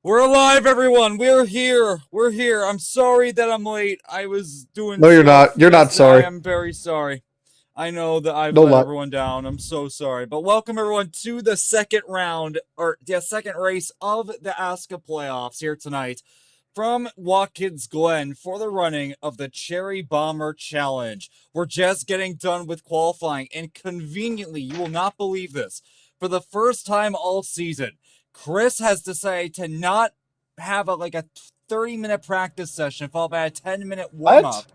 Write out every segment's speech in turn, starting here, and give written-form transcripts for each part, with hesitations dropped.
We're alive, everyone. We're here. We're here. I'm sorry that I'm late. I was doing No, you're stuff not. You're not yesterday. I sorry. am very sorry. I know that I've No let lie. everyone down. I'm so sorry. But welcome everyone to the second round or the second race of the ASCA playoffs here tonight from Watkins Glen for the running of the Cherybomber Challenge. We're just getting done with qualifying, and conveniently, you will not believe this, for the first time all season, Chris has decided to not have a 30-minute practice session followed by a 10-minute What? warm-up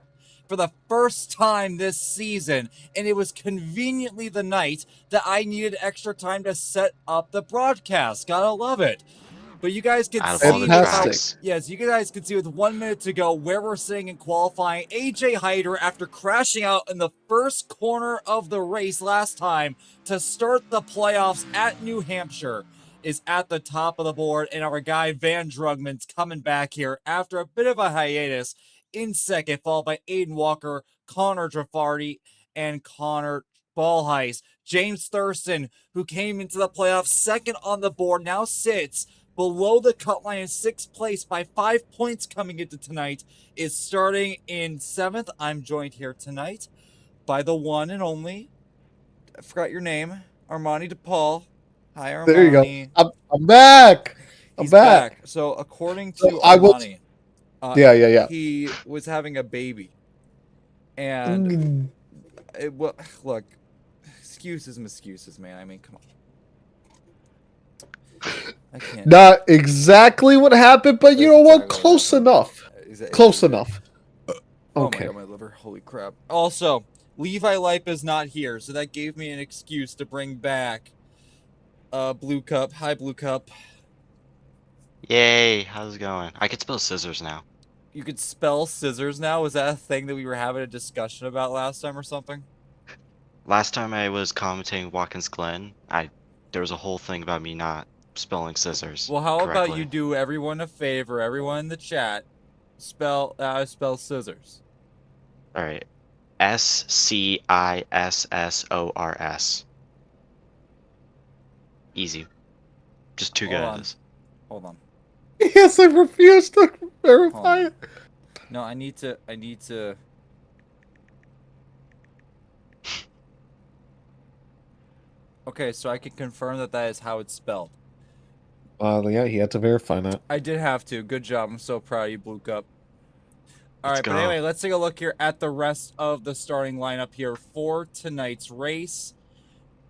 for the first time this season, and it was conveniently the night that I needed extra time to set up the broadcast. Gotta love it. But you guys can Out of all see the with how, Fantastic. tracks. yes, you guys can see with 1 minute to go where we're sitting in qualifying. AJ Hyder, after crashing out in the first corner of the race last time to start the playoffs at New Hampshire, is at the top of the board, and our guy Van Drugman's coming back here after a bit of a hiatus in second, followed by Aiden Walker, Connor Trafardi, and Connor Ballheis. James Thurston, who came into the playoffs second on the board, now sits below the cut line in sixth place by 5 points coming into tonight, is starting in seventh. I'm joined here tonight by the one and only, I forgot your name, Armani DePaul. Hi, There you go. Armani. I'm back. I'm He's back. back. So, according So to I will. Armani, Yeah. he was having a baby. And Mm, well, look, excuses, man. I mean, come on. I can't. Not exactly what happened, but you That's know what? exactly what Close happened. enough. Close enough. Oh my Okay. god, my liver. Holy crap. Also, Levi Lipa's not here, so that gave me an excuse to bring back Blue Cup. Hi, Blue Cup. Yay, how's it going? I could spell scissors now. You could spell scissors now? Was that a thing that we were having a discussion about last time or something? Last time I was commenting Watkins Glen, there was a whole thing about me not spelling scissors Well, how about you correctly. do everyone a favor, everyone in the chat, spell scissors. Alright. SCISSORS. Easy. Just two Hold on. guys. Hold on. Yes, I refuse to Hold verify on. it. No, I need to Okay, so I can confirm that that is how it's spelled. Yeah, he had to verify that. I did have to. Good job. I'm so proud of you, Blue Cup. All Let's right, but go. anyway, let's take a look here at the rest of the starting lineup here for tonight's race.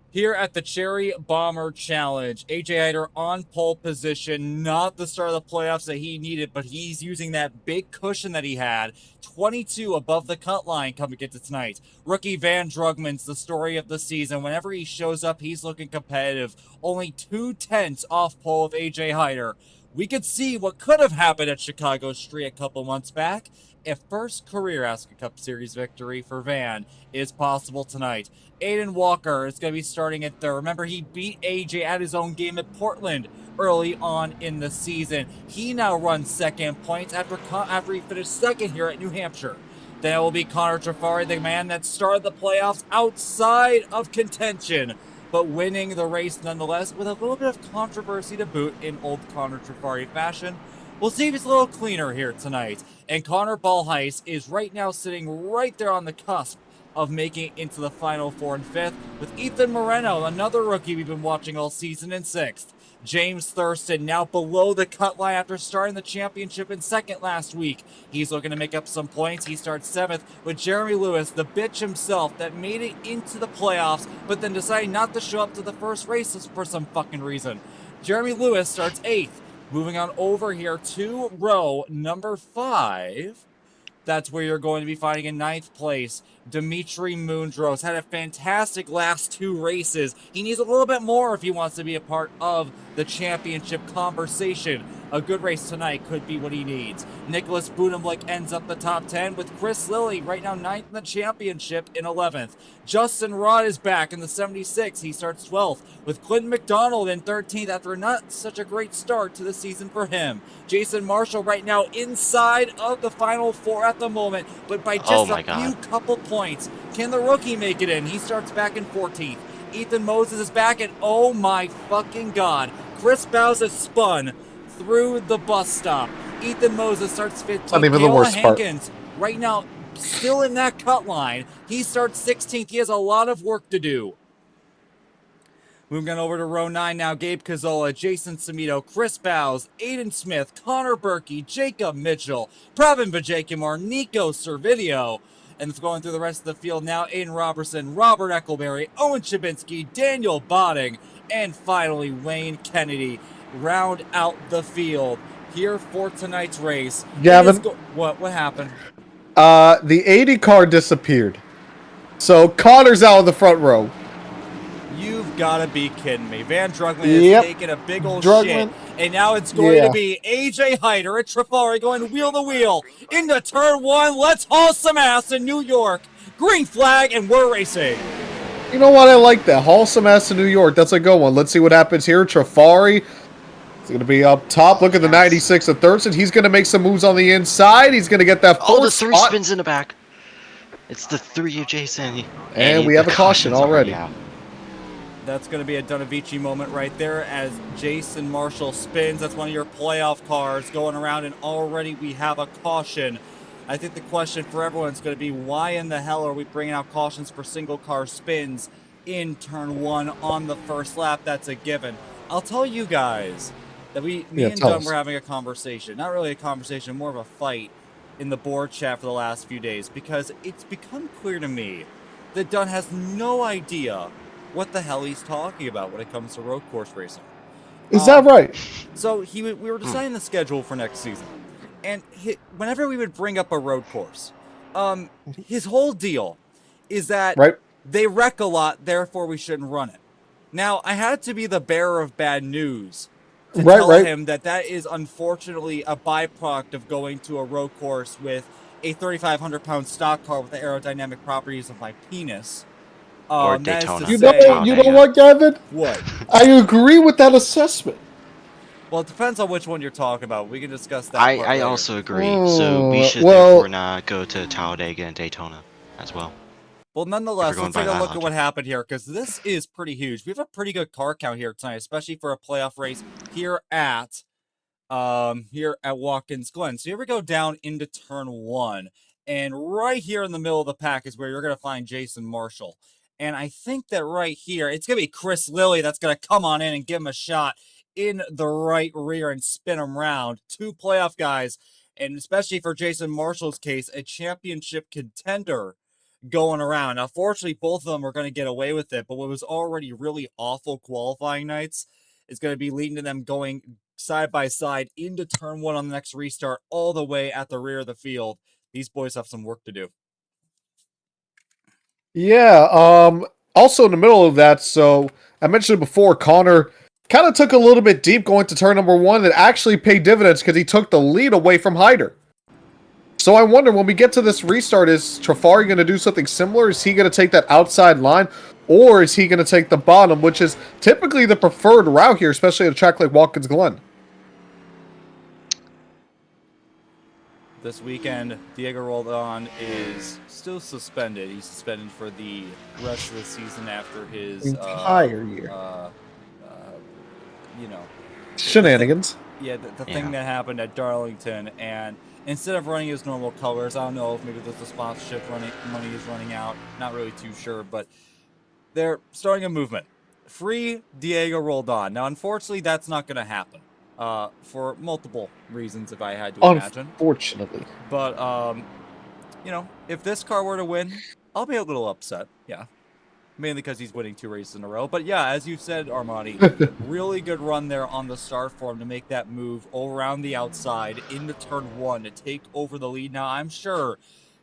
Here at the Cherybomber Challenge, AJ Hyder on pole position, not the start of the playoffs that he needed, but he's using that big cushion that he had, 22 above the cut line coming into tonight. Rookie Van Drugman's the story of the season. Whenever he shows up, he's looking competitive. Only 2/10 off pole of AJ Hyder. We could see what could have happened at Chicago Street a couple months back. A first career ASCA Cup Series victory for Van is possible tonight. Aiden Walker is going to be starting at third. Remember, he beat AJ at his own game at Portland early on in the season. He now runs second points after he finished second here at New Hampshire. Then it will be Connor Trafari, the man that started the playoffs outside of contention, but winning the race nonetheless with a little bit of controversy to boot in old Connor Trafari fashion. We'll see if he's a little cleaner here tonight. And Connor Ballheis is right now sitting right there on the cusp of making it into the final four and fifth, with Ethan Moreno, another rookie we've been watching all season, in sixth. James Thurston now below the cut line after starting the championship in second last week. He's looking to make up some points. He starts seventh with Jeremy Lewis, the bitch himself that made it into the playoffs, but then decided not to show up to the first races for some fucking reason. Jeremy Lewis starts eighth. Moving on over here to row number 5. That's where you're going to be finding in ninth place. Dimitri Mundros had a fantastic last 2 races. He needs a little bit more if he wants to be a part of the championship conversation. A good race tonight could be what he needs. Nicholas Budimlik ends up the top 10 with Chris Lilly right now 9th in the championship in 11th. Justin Rod is back in the 76. He starts 12th with Clinton McDonald in 13th after not such a great start to the season for him. Jason Marshall right now inside of the final 4 at the moment, but by just a few couple points. Can the rookie make it in? He starts back in 14th. Ethan Moses is back, and oh my fucking god, Chris Bowes has spun through the bus stop. Ethan Moses starts 15th. Not even the Kayla worst part. Hankins right now still in that cut line. He starts 16th. He has a lot of work to do. Moving on over to row 9 now. Gabe Cazzola, Jason Samito, Chris Bowes, Aiden Smith, Connor Berkey, Jacob Mitchell, Pravin Vijaykumar, Nico Servideo. And going through the rest of the field now, Aiden Robertson, Robert Eccleberry, Owen Chabinski, Daniel Botting, and finally Wayne Kennedy round out the field here for tonight's race. Gavin? What happened? The 80 car disappeared. So Connor's out of the front row. You've got to be kidding me. Van Drugman has taken a big old shit. And now it's going to be AJ Hyder at Trafari going wheel to wheel into turn 1. Let's haul some ass in New York. Green flag, and we're racing. You know what? I like that. Haul some ass in New York. That's a good one. Let's see what happens here. Trafari is going to be up top. Look at the 96 of Thurston. He's going to make some moves on the inside. He's going to get that full the 3 spot. spins in the back. It's the 3 of Jason. And we have a caution already. That's going to be a Donavici moment right there as Jason Marshall spins. That's one of your playoff cars going around, and already we have a caution. I think the question for everyone is going to be, why in the hell are we bringing out cautions for single car spins in turn 1 on the first lap? That's a given. I'll tell you guys that me and Dunn were having a conversation. Not really a conversation, more of a fight in the board chat for the last few days, because it's become clear to me that Dunn has no idea what the hell he's talking about when it comes to road course racing. Is that right? So we were deciding the schedule for next season, and whenever we would bring up a road course, his whole deal is that they wreck a lot, therefore we shouldn't run it. Now, I had to be the bearer of bad news to tell him that is unfortunately a byproduct of going to a road course with a 3,500-pound stock car with the aerodynamic properties of my penis. Or Daytona. You know what, Gavin? What? I agree with that assessment. Well, it depends on which one you're talking about. We can discuss that. I also agree. So we should therefore not go to Talladega and Daytona as well. Well, nonetheless, let's take a look at what happened here, because this is pretty huge. We have a pretty good car count here tonight, especially for a playoff race here at Watkins Glen. So here we go down into turn 1, and right here in the middle of the pack is where you're going to find Jason Marshall. And I think that right here, it's going to be Chris Lilly that's going to come on in and give him a shot in the right rear and spin him around. 2 playoff guys, and especially for Jason Marshall's case, a championship contender going around. Now, fortunately, both of them are going to get away with it, but what was already really awful qualifying nights is going to be leading to them going side by side into turn 1 on the next restart, all the way at the rear of the field. These boys have some work to do. Yeah, also in the middle of that, so I mentioned it before, Connor kind of took a little bit deep going to turn number 1 that actually paid dividends because he took the lead away from Hyder. So I wonder, when we get to this restart, is Trafari going to do something similar? Is he going to take that outside line, or is he going to take the bottom, which is typically the preferred route here, especially at a track like Watkins Glen? This weekend, Diego Roldan is still suspended. He's suspended for the rest of the season after his entire year. Shenanigans. The thing that happened at Darlington, and instead of running his normal colors, I don't know if maybe there's the sponsorship money is running out. Not really too sure, but they're starting a movement. Free Diego Roldan. Now, unfortunately, that's not going to happen. For multiple reasons, if I had to imagine. Unfortunately. But, if this car were to win, I'll be a little upset. Yeah. Mainly because he's winning 2 races in a row. But yeah, as you said, Armani, really good run there on the start for him to make that move around the outside into turn 1 to take over the lead. Now, I'm sure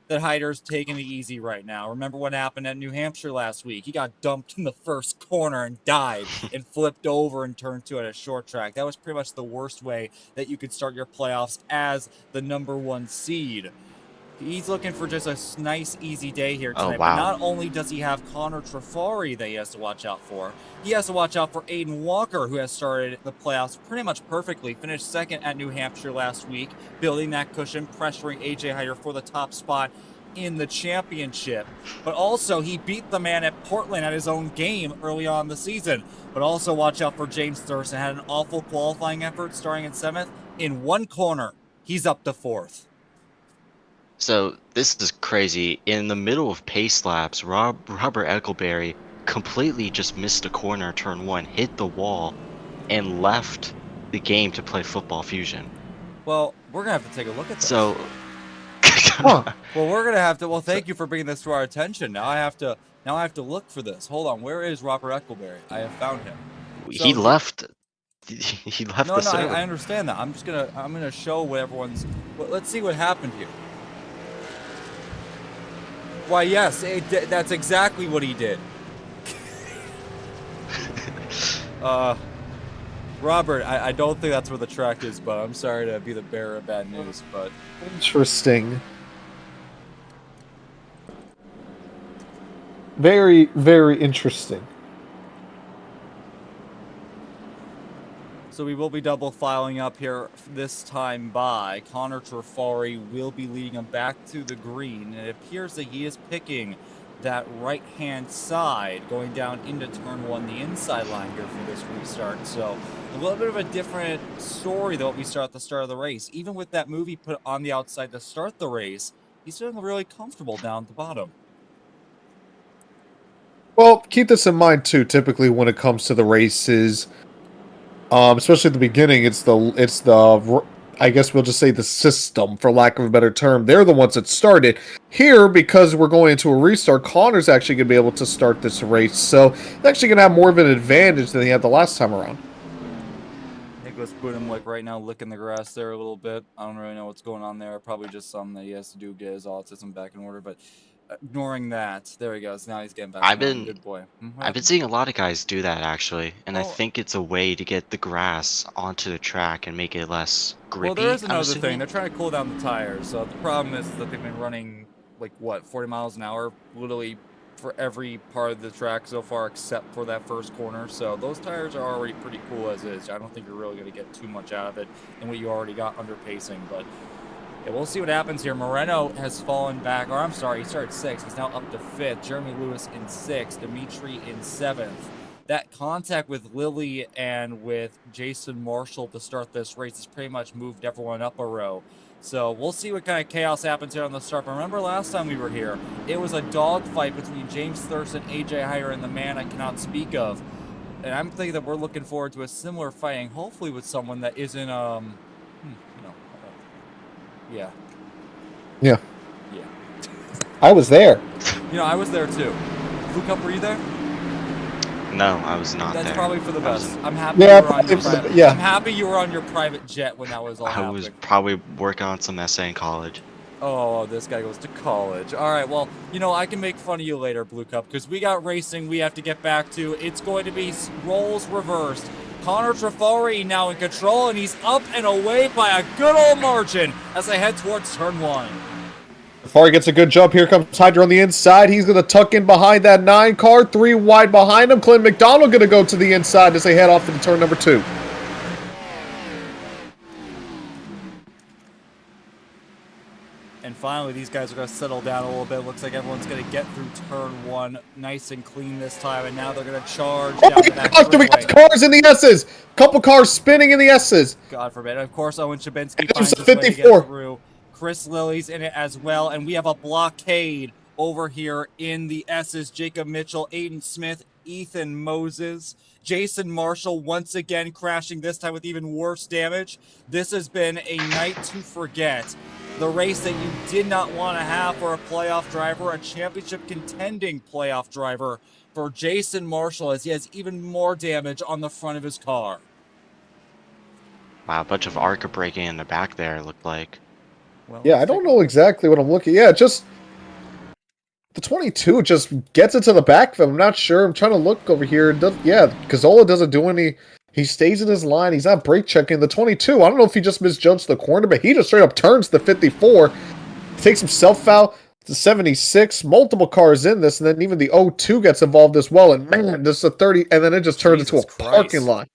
that Hyder's taking it easy right now. Remember what happened at New Hampshire last week? He got dumped in the first corner and died and flipped over in turn 2 at a short track. That was pretty much the worst way that you could start your playoffs as the number 1 seed. He's looking for just a nice, easy day here tonight. But not only does he have Connor Trafari that he has to watch out for, he has to watch out for Aiden Walker, who has started the playoffs pretty much perfectly. Finished 2nd at New Hampshire last week, building that cushion, pressuring AJ Hyder for the top spot in the championship. But also, he beat the man at Portland at his own game early on in the season. But also, watch out for James Thurston. Had an awful qualifying effort starting in 7th. In one corner, he's up to 4th. So this is crazy. In the middle of pace laps, Robert Eckelberry completely just missed a corner, turn 1, hit the wall, and left the game to play Football Fusion. Well, we're going to have to take a look at this. So, Huh. Well, we're going to have to... Well, thank you for bringing this to our attention. Now I have to look for this. Hold on. Where is Robert Eckelberry? I have found him. he left. He left No, the server. I understand that. I'm gonna show what everyone's... Well, let's see what happened here. Why, yes, that's exactly what he did. Robert, I don't think that's where the track is, but I'm sorry to be the bearer of bad news, but... Interesting. Very, very interesting. So we will be double filing up here this time by. Connor Trafari will be leading him back to the green, and it appears that he is picking that right-hand side, going down into turn 1, the inside line here for this restart. So a little bit of a different story than what we saw at the start of the race. Even with that move he put on the outside to start the race, he's feeling really comfortable down at the bottom. Well, keep this in mind too. Typically, when it comes to the races, especially at the beginning, it's the I guess we'll just say the system, for lack of a better term. They're the ones that started. Here, because we're going into a restart, Connor's actually going to be able to start this race, so he's actually going to have more of an advantage than he had the last time around. Nicholas Boonham, like right now, licking the grass there a little bit. I don't really know what's going on there. Probably just something that he has to do to get his autism back in order, but ignoring that, there he goes. Now he's getting back. Good boy. I've been seeing a lot of guys do that actually, and I think it's a way to get the grass onto the track and make it less grippy. Well, there is another thing. They're trying to cool down the tires. So the problem is that they've been running like what, 40 miles an hour, literally for every part of the track so far, except for that first corner. So those tires are already pretty cool as is. I don't think you're really going to get too much out of it than what you already got under pacing, but. Yeah, we'll see what happens here. Moreno has fallen back, or I'm sorry, he started 6th. He's now up to 5th. Jeremy Lewis in 6th. Dimitri in 7th. That contact with Lilly and with Jason Marshall to start this race has pretty much moved everyone up a row. So we'll see what kind of chaos happens here on the start. But remember last time we were here, it was a dogfight between James Thurston, AJ Hyder, and the man I cannot speak of. And I'm thinking that we're looking forward to a similar fighting, hopefully with someone that isn't, Yeah. Yeah. Yeah. I was there. I was there too. Blue Cup, were you there? No, I was not there. That's probably for the best. I'm happy Yeah, you were on your private. yeah. I'm happy you were on your private jet when that was all happening. I was probably working on some essay in college. Oh, this guy goes to college. All right, well, I can make fun of you later, Blue Cup, because we got racing we have to get back to. It's going to be roles reversed. Connor Trafari now in control, and he's up and away by a good old margin as they head towards turn 1. Trafari gets a good jump. Here comes Hyder on the inside. He's going to tuck in behind that 9 car. 3 wide behind him. Clint McDonald going to go to the inside as they head off to the turn number 2. And finally, these guys are going to settle down a little bit. Looks like everyone's going to get through turn 1 nice and clean this time. And now they're going to charge down the back We got cars in the S's. Couple cars spinning in the S's. God forbid. And of course, Owen Shabinsky There's finds a his way to 54. get through. Chris Lilly's in it as well. And we have a blockade over here in the S's. Jacob Mitchell, Aiden Smith, Ethan Moses, Jason Marshall once again crashing, this time with even worse damage. This has been a night to forget. The race that you did not want to have for a playoff driver, a championship contending playoff driver for Jason Marshall, as he has even more damage on the front of his car. Wow, a bunch of ARCA braking in the back there looked like. Well, Yeah, I don't know exactly what I'm looking. Yeah, just the 22 just gets it to the back of him. I'm not sure. I'm trying to look over here. Cazzola doesn't do any. He stays in his line. He's not brake checking. The 22, I don't know if he just misjudged the corner, but he just straight up turns the 54. Takes himself out. The 76, multiple cars in this, and then even the 02 gets involved as well. And man, this is a 30, and then it just turns into a parking lot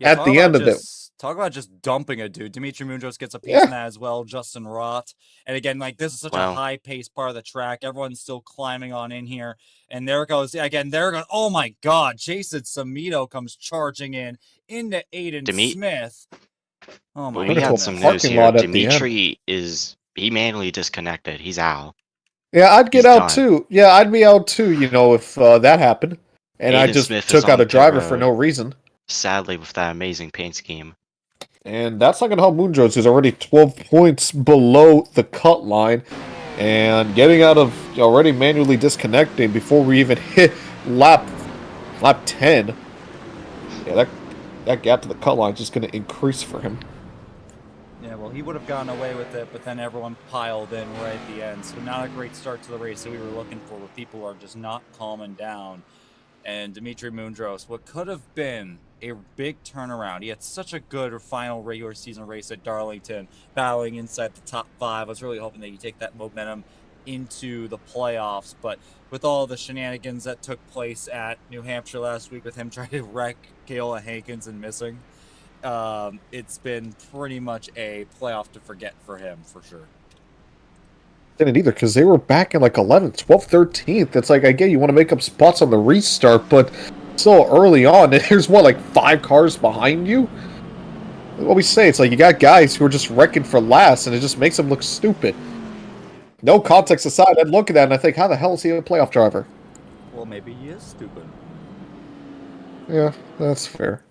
at the end of it. Talk about just dumping a dude. Dimitri Mundros gets a piece in that as well. Justin Roth. And again, like, this is such a high-paced part of the track. Everyone's still climbing on in here. And there it goes. Again, there it goes. Oh, my God. Jason Samito comes charging into Aiden Smith. Oh, my God. We had some news here. Dimitri he manually disconnected. He's out. Yeah, I'd get out too. Yeah, I'd be out too, you know, if that happened. And I just took out a driver for no reason. Sadly, with that amazing paint scheme. And that's not going to help Moondros, who's already 12 points below the cut line. And getting out of already manually disconnecting before we even hit lap 10. Yeah, that gap to the cut line is just going to increase for him. Yeah, well, he would have gotten away with it, but then everyone piled in right at the end. So not a great start to the race that we were looking for, where people are just not calming down. And Dimitri Mundros, what could have been a big turnaround. He had such a good final regular season race at Darlington, battling inside the top 5. I was really hoping that he'd take that momentum into the playoffs, but with all the shenanigans that took place at New Hampshire last week with him trying to wreck Kayla Hankins and missing, it's been pretty much a playoff to forget for him, for sure. Didn't either, because they were back in like 11th, 12th, 13th. It's like, I get you want to make up spots on the restart, but so early on, and there's what, like 5 cars behind you? What we say, it's like you got guys who are just wrecking for last, and it just makes them look stupid. No context aside, I'd look at that and I think, how the hell is he a playoff driver? Well, maybe he is stupid. Yeah, that's fair.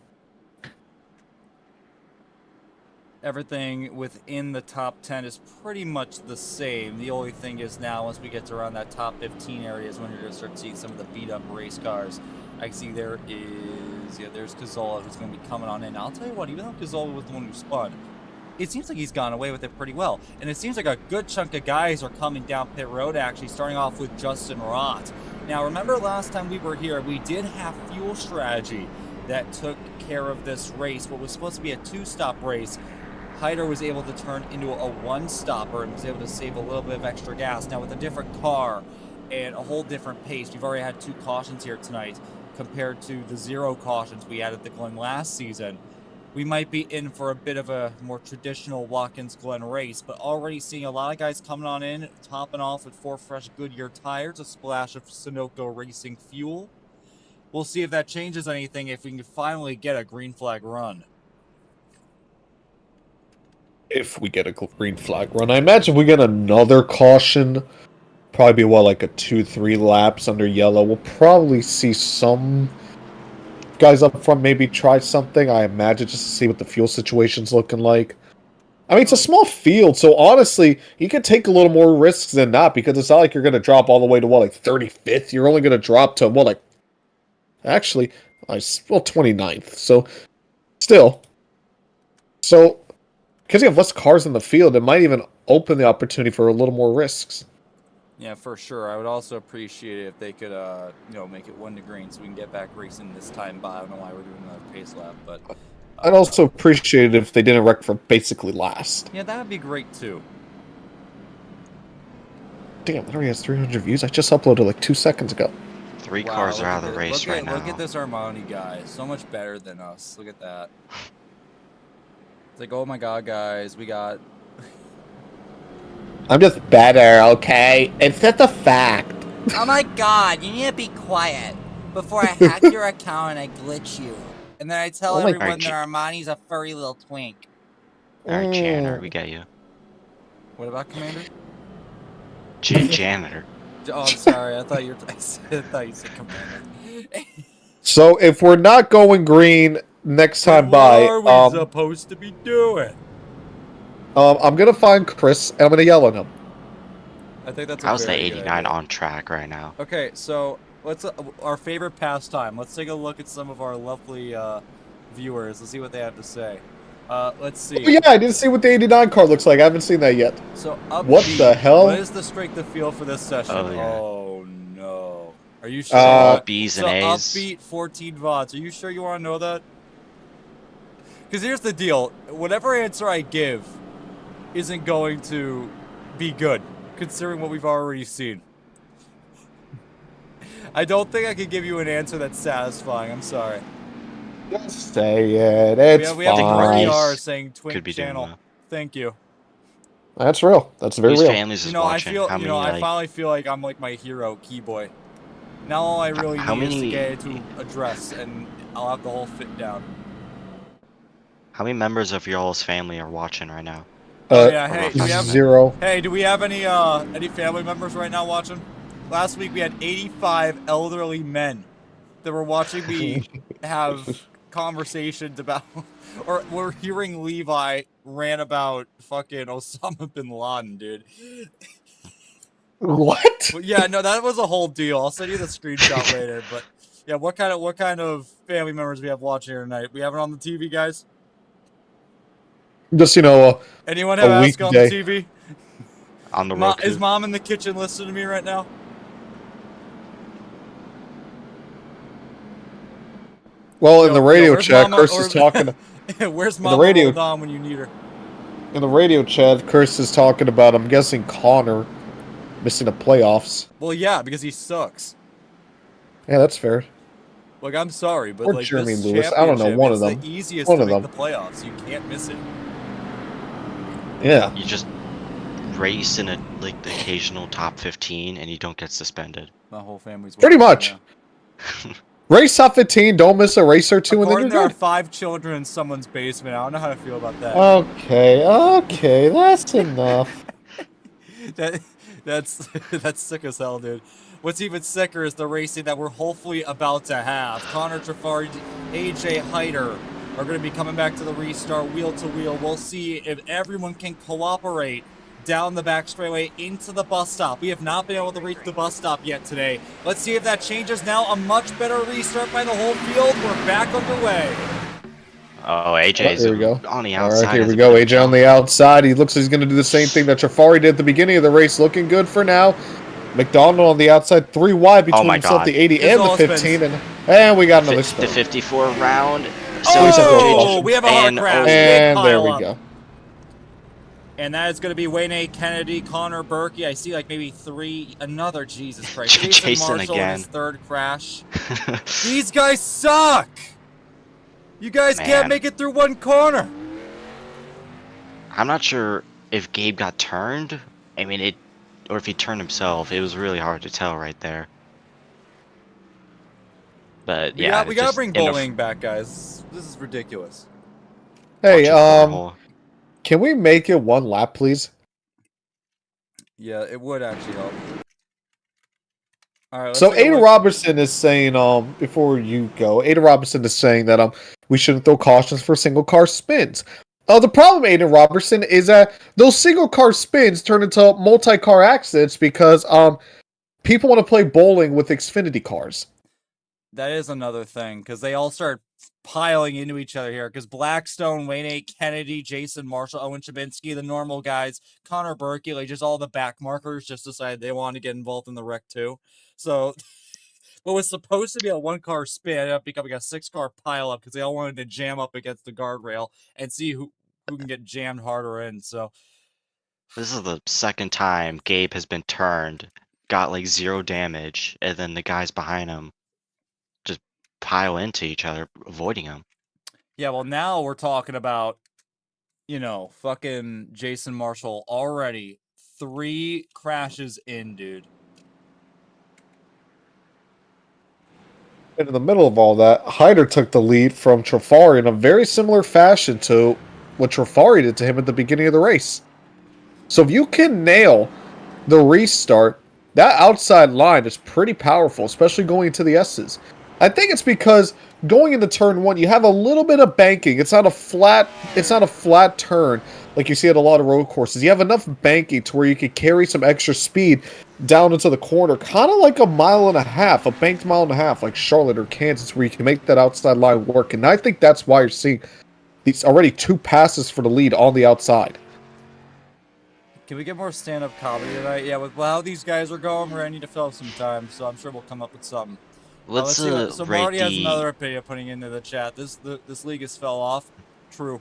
Everything within the top 10 is pretty much the same. The only thing is now, once we get to around that top 15 area, is when you're going to start seeing some of the beat-up race cars. I can see there's Cazzola, who's going to be coming on in. I'll tell you what, even though Cazzola was the one who spun, it seems like he's gone away with it pretty well. And it seems like a good chunk of guys are coming down pit road, actually, starting off with Justin Roth. Now, remember last time we were here, we did have fuel strategy that took care of this race. What was supposed to be a 2-stop race, Hyder was able to turn into a 1-stopper and was able to save a little bit of extra gas. Now, with a different car and a whole different pace, we've already had 2 cautions here tonight compared to the 0 cautions we had at the Glen last season. We might be in for a bit of a more traditional Watkins Glen race, but already seeing a lot of guys coming on in, topping off with 4 fresh Goodyear tires, a splash of Sunoco Racing fuel. We'll see if that changes anything, if we can finally get a green flag run. If we get a green flag run. I imagine if we get another caution, probably be, what, like a 2-3 laps under yellow. We'll probably see some guys up front maybe try something, I imagine, just to see what the fuel situation's looking like. I mean, it's a small field, so honestly, you could take a little more risks than not, because it's not like you're going to drop all the way to, what, like 35th? You're only going to drop to, what, like, actually, well, 29th, so still. So, because you have less cars in the field, it might even open the opportunity for a little more risks. Yeah, for sure. I would also appreciate it if they could, make it 1 to green so we can get back racing this time by. I don't know why we're doing another pace lap, but... I'd also appreciate it if they didn't wreck for basically last. Yeah, that would be great, too. Damn, that already has 300 views. I just uploaded like 2 seconds ago. 3 cars are out of the race right now. Look at this Armani guy. So much better than us. Look at that. It's like, oh my god, guys, we got... I'm just better, okay? It's just a fact. Oh my god, you need to be quiet before I hack your account and I glitch you. And then I tell everyone that Armani's a furry little twink. Alright, janitor, we got you. What about Commander? Janitor. Oh, I'm sorry. I thought you said Commander. So, if we're not going green next time by... What are we supposed to be doing? I'm gonna find Chris, and I'm gonna yell at him. I think that's How's the 89 on track right now? Okay, so let's our favorite pastime. Let's take a look at some of our lovely viewers. Let's see what they have to say. Let's see. Oh, yeah, I didn't see what the 89 car looks like. I haven't seen that yet. So what the hell? What is the strength of feel for this session? Oh, yeah. Oh no. Are you sure? B's and A's. Upbeat 14 watts. Are you sure you want to know that? Because here's the deal. Whatever answer I give isn't going to be good, considering what we've already seen. I don't think I could give you an answer that's satisfying. I'm sorry. Just say it. It's we have fine. RER saying Twink Could be doing channel. that. Thank you. That's real. That's very Whose real. families is You know, I watching? feel, How you many, know, I like, finally feel like I'm like my hero, Keyboy. Now all I really how need is to many- get it to address, and I'll have the whole fit down. how many members of y'all's family are watching right now? Oh yeah, hey, do we have 0. Hey, do we have any family members right now watching? Last week we had 85 elderly men that were watching me have conversations about, or we're hearing Levi rant about fucking Osama bin Laden, dude. What? Well, yeah, no, that was a whole deal. I'll send you the screenshot later. But yeah, what kind of family members we have watching here tonight? We have it on the TV, guys. Just Anyone have a ASCA on the weekday. TV? On the Roku? Is mom in the kitchen listening to me right now? Well, in Yo, the radio where's chat, Mama, Chris is talking. Where's the mama radio- rolled on when you need her? In the radio chat, Chris is talking about, I'm guessing, Connor missing the playoffs. Well, yeah, because he sucks. Yeah, that's fair. Like, I'm sorry, but Or like Jeremy this Lewis. I don't know, championship, one it's of them. the easiest One to of make them. the playoffs. You can't miss it. Yeah. You just race in the occasional top 15 and you don't get suspended. My whole family's Pretty watching much. now. Race top 15, don't miss a race or two, and then According, you're there are good. 5 children in someone's basement. I don't know how to feel about that. Okay, that's enough. That's sick as hell, dude. What's even sicker is the racing that we're hopefully about to have. Connor Trafari, AJ Hyder are going to be coming back to the restart wheel to wheel. We'll see if everyone can cooperate down the back straightaway into the bus stop. We have not been able to reach the bus stop yet today. Let's see if that changes now. A much better restart by the whole field. We're back underway. Oh, AJ's Here we go. on the All outside. right, here has we a go. bit of AJ on the outside. He looks like he's going to do the same thing that Trafari did at the beginning of the race. Looking good for now. McDonald on the outside, 3 wide between my himself, God. the 80 This and the all 15, and we got another The spin. 54 round. Oh, we have a hard and crash. Big And there pile we up. go. And that is going to be Wayne Kennedy, Connor Berkey. I see like maybe 3. Another, Jesus Christ. Jason Marshall in his again. 3rd crash. These guys suck. You guys can't Man. make it through one corner. I'm not sure if Gabe got turned. I mean, or if he turned himself. It was really hard to tell right there. But yeah, We gotta bring bowling back, guys. This is ridiculous. Hey, can we make it 1 lap, please? Yeah, it would actually help. All right. So Ada Robertson is saying, before you go, Ada Robertson is saying that we shouldn't throw cautions for single car spins. The problem, Ada Robertson, is that those single car spins turn into multi-car accidents because people want to play bowling with Xfinity cars. That is another thing, because they all start piling into each other here. Because Blackstone, Wayne Kennedy, Jason Marshall, Owen Chabinski, the normal guys, Connor Berkey, like just all the back markers just decided they wanted to get involved in the wreck too. So what was supposed to be a 1-car spin ended up becoming a 6-car pileup because they all wanted to jam up against the guardrail and see who can get jammed harder in. So this is the 2nd time Gabe has been turned, got like 0 damage, and then the guys behind him just pile into each other, avoiding him. yeah, well now we're talking about, fucking Jason Marshall already 3 crashes in, dude. And in the middle of all that, Hyder took the lead from Trafari in a very similar fashion to what Trafari did to him at the beginning of the race. So if you can nail the restart, that outside line is pretty powerful, especially going into the S's. I think it's because going into turn 1, you have a little bit of banking. It's not a flat turn like you see at a lot of road courses. You have enough banking to where you could carry some extra speed down into the corner, kind of like a 1.5 miles, a banked 1.5 miles, like Charlotte or Kansas, where you can make that outside line work. And I think that's why you're seeing these already 2 passes for the lead on the outside. Can we get more stand-up comedy tonight? Yeah, with how these guys are going, we're gonna need to fill up some time, so I'm sure we'll come up with something. Let's see what, so rate Marty has another opinion putting into the chat. This league has fell off. True.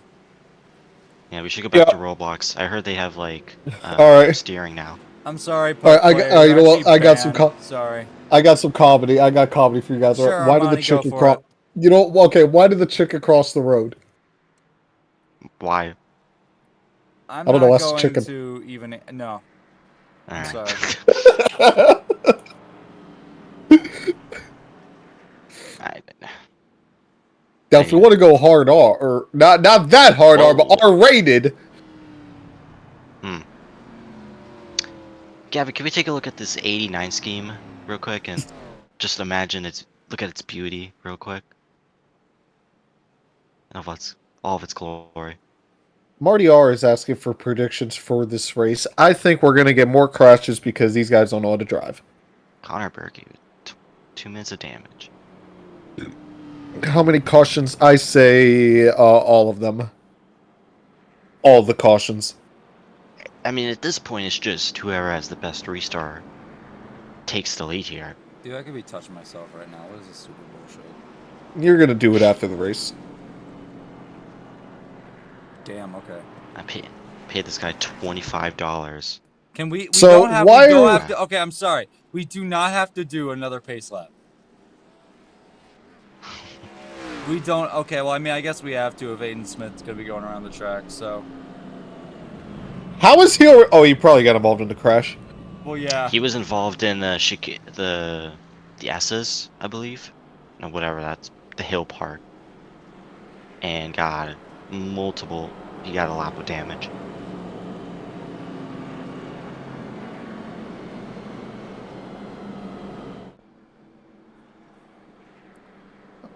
Yeah, we should go back to Roblox. I heard they have like Alright. steering now. I'm sorry. Alright, you know what? I got some Sorry. I got some comedy. I got comedy for you guys. Sure, Why did Armani, the chicken go for crawl? it. You know, okay, why did the chicken cross the road? Why? I'm I don't know, not that's going chicken. to even. No. I'm Alright. sorry. Now, if you want to go hard R, or not that hard R, but R-rated. Gabby, can we take a look at this 89 scheme real quick and just imagine look at its beauty real quick? Of all of its glory. Marty R is asking for predictions for this race. I think we're going to get more crashes because these guys don't know how to drive. Connor Berkey, 2 minutes of damage. How many cautions? I say all of them. All the cautions. I mean, at this point, it's just whoever has the best restart takes the lead here. Dude, I could be touching myself right now. What is this super bullshit? You're going to do it after the race. Damn, okay. I paid this guy $25. Can we So don't have, why we don't are- have to, okay, I'm sorry. We do not have to do another pace lap. We don't, okay, well, I mean, I guess we have to if Aiden Smith's going to be going around the track, so. How is he? Oh, he probably got involved in the crash. Well, yeah. He was involved in the ASCAs, I believe. No, whatever, that's the hill part. And got multiple, he got a lap of damage.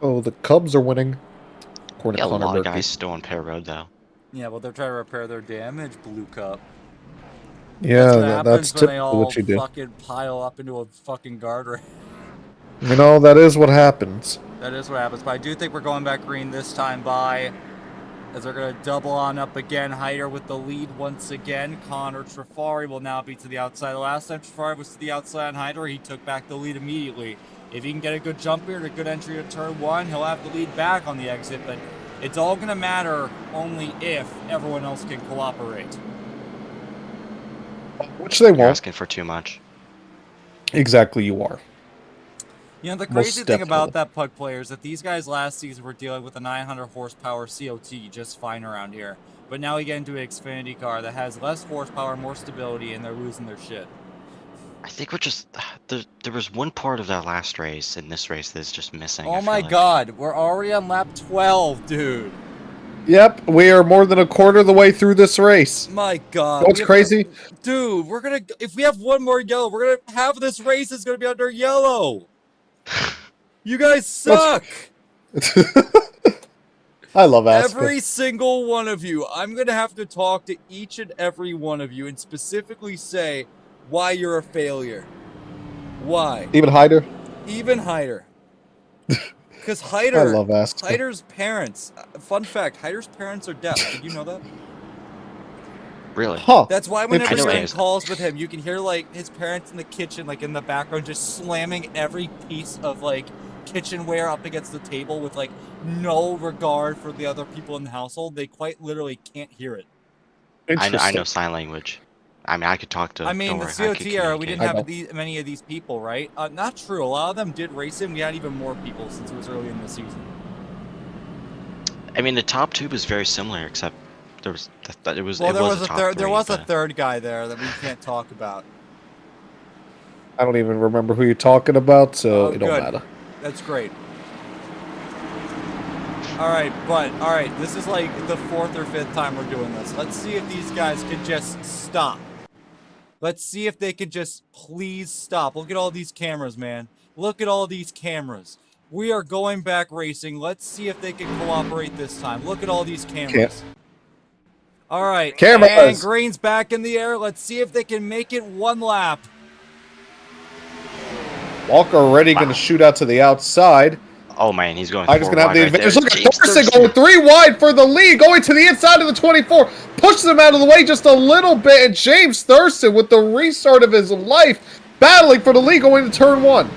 Oh, the Cubs are winning. According Yeah, to a Connor lot of Murphy. guys still on Pear Road, though. Yeah, well, they're trying to repair their damage, Blue Cup. Yeah, What that's happens when they typically all what you do. fucking pile up into a fucking guardrail. You know, that is what happens. That is what happens, but I do think we're going back green this time by, as they're going to double on up again. Hyder with the lead once again. Connor Trafari will now be to the outside. The last time Trafari was to the outside on Hyder, he took back the lead immediately. If he can get a good jump here and a good entry to turn one, he'll have the lead back on the exit, but it's all going to matter only if everyone else can cooperate. Which they You're won't. asking for too much. Exactly, you are. You know, the Most crazy thing about definitely. that Pug player is that these guys last season were dealing with a 900 horsepower COT just fine around here. But now we get into an Xfinity car that has less horsepower, more stability, and they're losing their shit. I think we're just there was one part of that last race in this race that's just missing. Oh I feel my like. god, we're already on lap 12, dude. Yep, we are more than a quarter of the way through this race. My god. What's crazy? Dude, we're gonna, if we have one more yellow, we're gonna have this race is gonna be under yellow. You guys suck. I love ASCA. Every single one of you. I'm going to have to talk to each and every one of you and specifically say why you're a failure. Why? Even Hyder? Even Hyder. Because I Hyder, love ASCA. Hyder's parents, fun fact, Hyder's parents are deaf. Did you know that? Really? Huh. That's why whenever Interesting. you're in calls with him, you can hear like his parents in the kitchen, like in the background, just slamming every piece of like kitchenware up against the table with like no regard for the other people in the household. They quite literally can't hear it. I know sign language. I mean, I could talk to. I mean, don't the worry, I could COT era, we communicate. didn't I know. have many of these people, right? Not true. A lot of them did race him. We had even more people since it was early in the season. I mean, the top two was very similar, except there was it was. Well, it there was was a a top third. There three, was a but- third guy there that we can't talk about. I don't even remember who you're talking about, so Oh, it don't good. matter. That's great. All right, this is like the fourth or fifth time we're doing this. Let's see if these guys can just stop. Let's see if they can just please stop. Look at all these cameras, man. Look at all these cameras. We are going back racing. Let's see if they can cooperate this time. Look at all these cameras. All right, Cameras. and green's back in the air. Let's see if they can make it one lap. Walker already going to shoot out to the outside. Oh man, he's going. Hyder's going to have the advantage. Look at James Thurston Thurston. going 3 wide for the lead, going to the inside of the 24. Pushes him out of the way just a little bit, and James Thurston with the restart of his life, battling for the lead going to turn 1.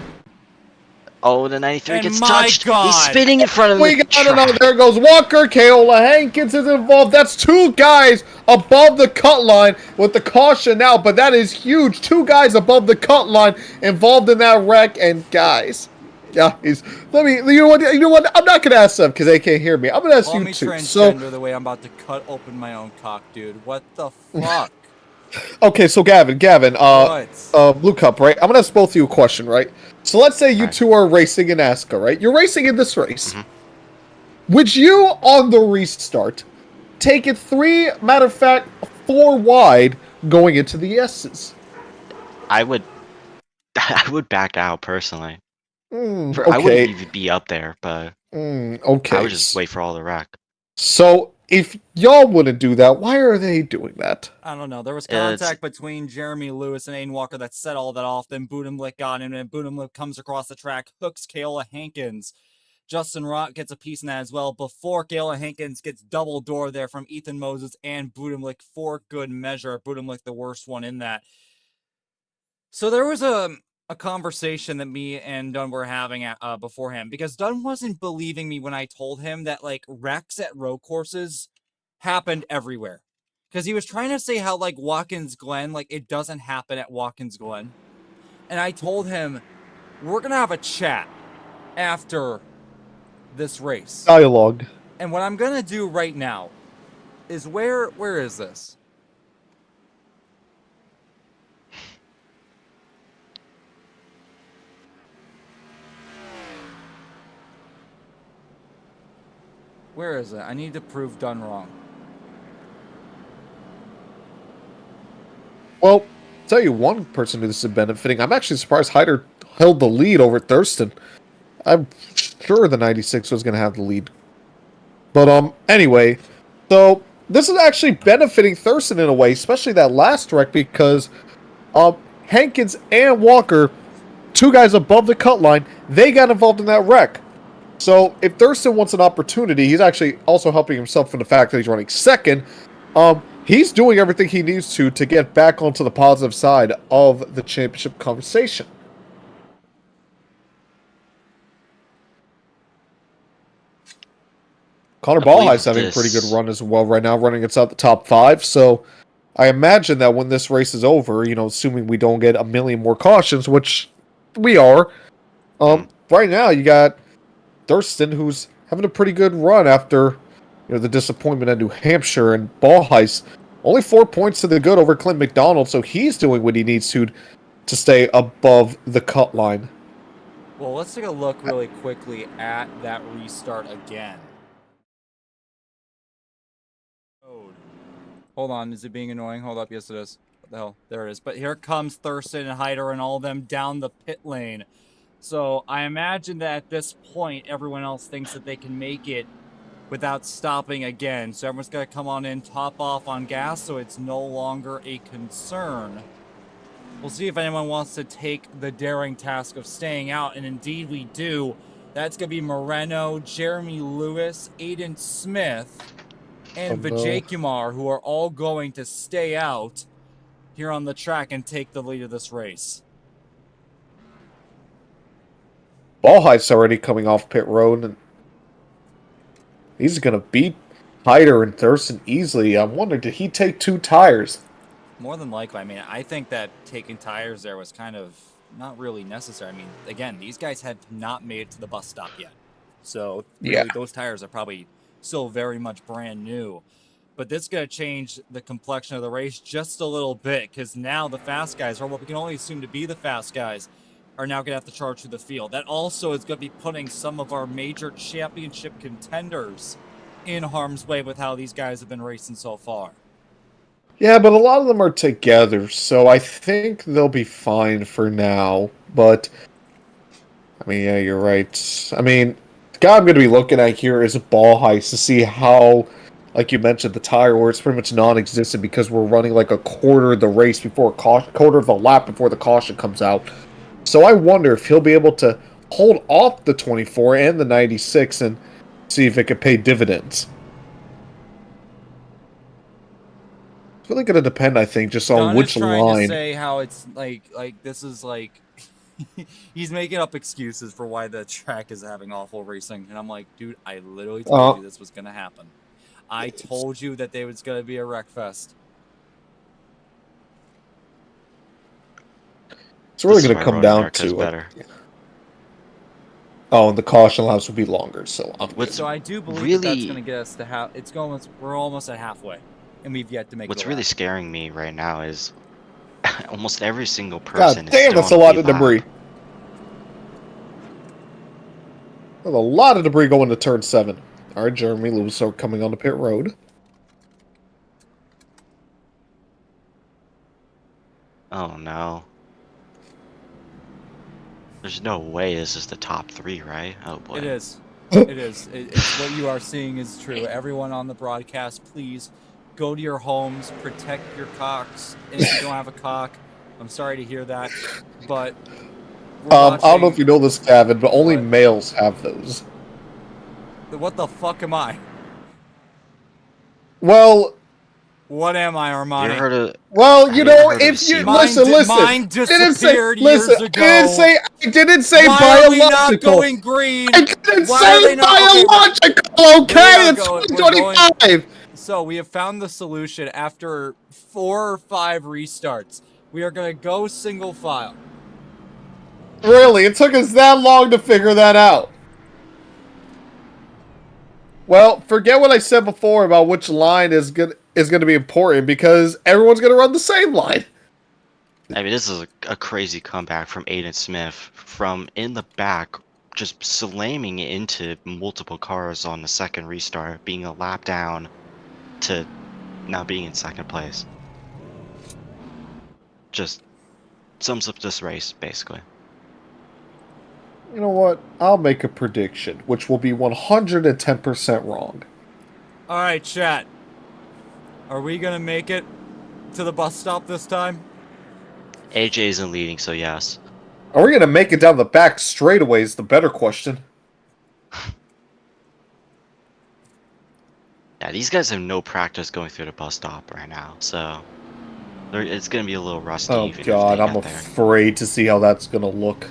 Oh, the 93 And gets my touched. God. He's spinning in front of We the got another. track. There goes Walker. Keola Hankins is involved. That's 2 guys above the cut line with the caution now, but that is huge. 2 guys above the cut line involved in that wreck. And guys, Yeah, let me. You know what? You know what? I'm not gonna ask them because they can't hear me. I'm gonna ask Call you me two. transgender the way I'm about to cut open my own cock, dude. What the fuck? Okay, so Gavin, What? Blue Cup, right? I'm gonna ask both of you a question, right? So let's say you Alright. two are racing in ASCA, right? You're racing in this race. Mhm. Would you, on the restart, take it 3, matter of fact, 4 wide going into the S's? I would I would back out personally. I wouldn't Okay. even be up there, but I Okay. would just wait for all the wreck. So if y'all wouldn't do that, why are they doing that? I don't know. There was It's contact between Jeremy Lewis and Aiden Walker that set all that off. Then Budimlik got in, and Budimlik comes across the track, hooks Kayla Hankins. Justin Rock gets a piece in that as well before Kayla Hankins gets double door there from Ethan Moses and Budimlik for good measure. Budimlik the worst one in that. So there was a conversation that me and Dunn were having beforehand because Dunn wasn't believing me when I told him that like wrecks at road courses happened everywhere. Because he was trying to say how like Watkins Glen, like it doesn't happen at Watkins Glen. And I told him, we're gonna have a chat after this race. Dialogue. And what I'm gonna do right now is where is this? Where is it? I need to prove Dunn wrong. Well, tell you one person who this is benefiting. I'm actually surprised Hyder held the lead over Thurston. I'm sure the 96 was going to have the lead. But anyway, so this is actually benefiting Thurston in a way, especially that last wreck because Hankins and Walker, 2 guys above the cut line, they got involved in that wreck. So if Thurston wants an opportunity, he's actually also helping himself from the fact that he's running second. He's doing everything he needs to get back onto the positive side of the championship conversation. Connor Ballhei's having a pretty good run as well right now, running inside the top 5. So I imagine that when this race is over, you know, assuming we don't get a million more cautions, which we are, right now you got Thurston, who's having a pretty good run after, you know, the disappointment at New Hampshire, and Ballheis only 4 points to the good over Clint McDonald, so he's doing what he needs to stay above the cut line. Well, let's take a look really quickly at that restart again. Hold on, is it being annoying? Hold up, yes it is. What the hell? There it is. But here comes Thurston and Hyder and all of them down the pit lane. So I imagine that at this point, everyone else thinks that they can make it without stopping again. So everyone's going to come on in, top off on gas, so it's no longer a concern. We'll see if anyone wants to take the daring task of staying out, and indeed we do. That's going to be Moreno, Jeremy Lewis, Aiden Smith, and Vijay Kumar, who are all going to stay out here on the track and take the lead of this race. Ballheit's already coming off pit road, and he's going to beat Hyder and Thurston easily. I'm wondering, did he take 2 tires? More than likely. I mean, I think that taking tires there was kind of not really necessary. I mean, again, these guys had not made it to the bus stop yet. So really, those tires are probably still very much brand new. But this is going to change the complexion of the race just a little bit, because now the fast guys, or what we can only assume to be the fast guys, are now going to have to charge through the field. That also is going to be putting some of our major championship contenders in harm's way with how these guys have been racing so far. Yeah, but a lot of them are together, so I think they'll be fine for now. But, I mean, yeah, you're right. I mean, the guy I'm going to be looking at here is Ballheis to see how, like you mentioned, the tire where it's pretty much non-existent because we're running like a quarter of the race before quarter of the lap before the caution comes out. So I wonder if he'll be able to hold off the 24 and the 96 and see if it could pay dividends. It's really going to depend, I think, just on which line. Trying to say how it's like this is like he's making up excuses for why the track is having awful racing, and I'm like, dude, I literally told you this was going to happen. I told you that there was going to be a wreck fest. It's really going to come down to better. Oh, and the caution laps would be longer, so I'm good. So I do believe that's really- going to get us to half. It's going. We're almost at halfway, and we've yet to make. What's the really lap. scaring me right now is almost every single God person is damn, still that's a on lot lead of lap. debris. There's a lot of debris going to turn 7. All right, Jeremy Lewis are coming on the pit road. Oh no. There's no way this is the top 3, right? Oh boy. It is. It is. It's what you are seeing is true. Everyone on the broadcast, please go to your homes, protect your cocks. And if you don't have a cock, I'm sorry to hear that, but I don't know if you know this, Gavin, but only What? males have those. What the fuck am I? Well, What am I, You Armani? ever heard of well, Have you you ever know, heard of if the you sea listen, Mine didn't say disappeared listen. years ago. I didn't say Why are we not biological. going green? I didn't Why are say they not? Okay, biological. Okay, it's we're going. 2025. So we have found the solution after 4 or 5 restarts. We are gonna go single file. Really, it took us that long to figure that out. Well, forget what I said before about which line is going to be important because everyone's going to run the same line. I mean, this is a crazy comeback from Aiden Smith from in the back, just slamming into multiple cars on the second restart, being a lap down to now being in second place. Just sums up this race, basically. You know what? I'll make a prediction, which will be 110% wrong. All right, chat. Are we gonna make it to the bus stop this time? AJ isn't leading, so yes. Are we going to make it down the back straightaway is the better question. Yeah, these guys have no practice going through the bus stop right now, so it's gonna be a little rusty. Oh even god, if they I'm get there. afraid to see how that's going to look.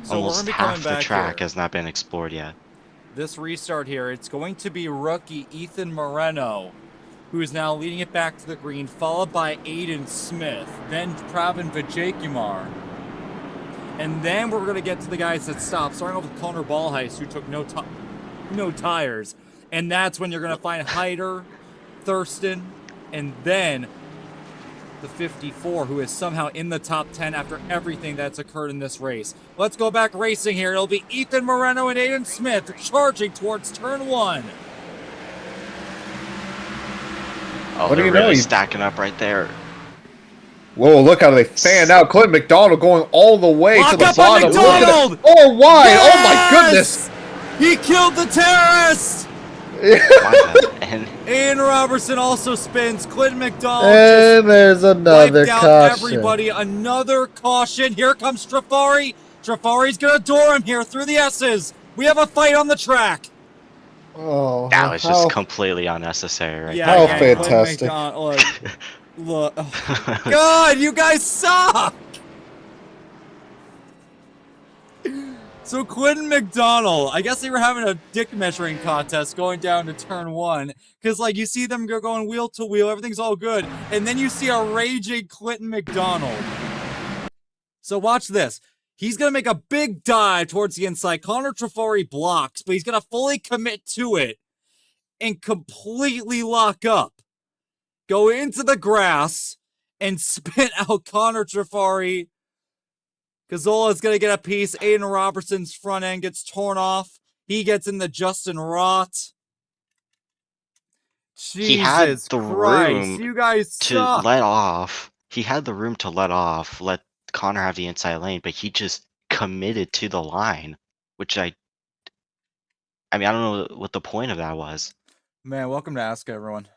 So Almost we're gonna be half coming the back track here. has not been explored yet. This restart here, it's going to be rookie Ethan Moreno, who is now leading it back to the green, followed by Aiden Smith, then Pravin Vijayakumar. And then we're going to get to the guys that stopped, starting off with Connor Ballheist, who took no tires. And that's when you're going to find Hyder, Thurston, and then the 54, who is somehow in the top 10 after everything that's occurred in this race. Let's go back racing here. It'll be Ethan Moreno and Aiden Smith charging towards turn 1. Oh, What do they're you know? really stacking up right there. Whoa, look how they fan out. Clint McDonald going all the way Lock to the up on bottom. Look at McDonald! it. Oh, wide. Yes! Oh, my goodness. He killed the terrorist! And Ian Robertson also spins. Clinton McDonald And there's just another wiped out caution. everybody. Another caution. Here comes Trafari. Trafari's gonna door him here through the S's. We have a fight on the track. Oh, that was how- just completely unnecessary right How there. Clinton fantastic. McDonald, look. God, you guys suck! So Quentin McDonald, I guess they were having a dick measuring contest going down to turn 1. Because, like, you see them going wheel to wheel, everything's all good. And then you see a raging Clinton McDonald. So watch this. He's going to make a big dive towards the inside. Connor Trafari blocks, but he's going to fully commit to it and completely lock up. Go into the grass and spin out Connor Trafari. Cazola's going to get a piece. Aiden Robertson's front end gets torn off. He gets in the Justin Rott. He had Jesus the Christ, room you guys to suck. let off. He had the room to let off, let Connor have the inside lane, but he just committed to the line, which I mean, I don't know what the point of that was. Man, welcome to ASCA, everyone.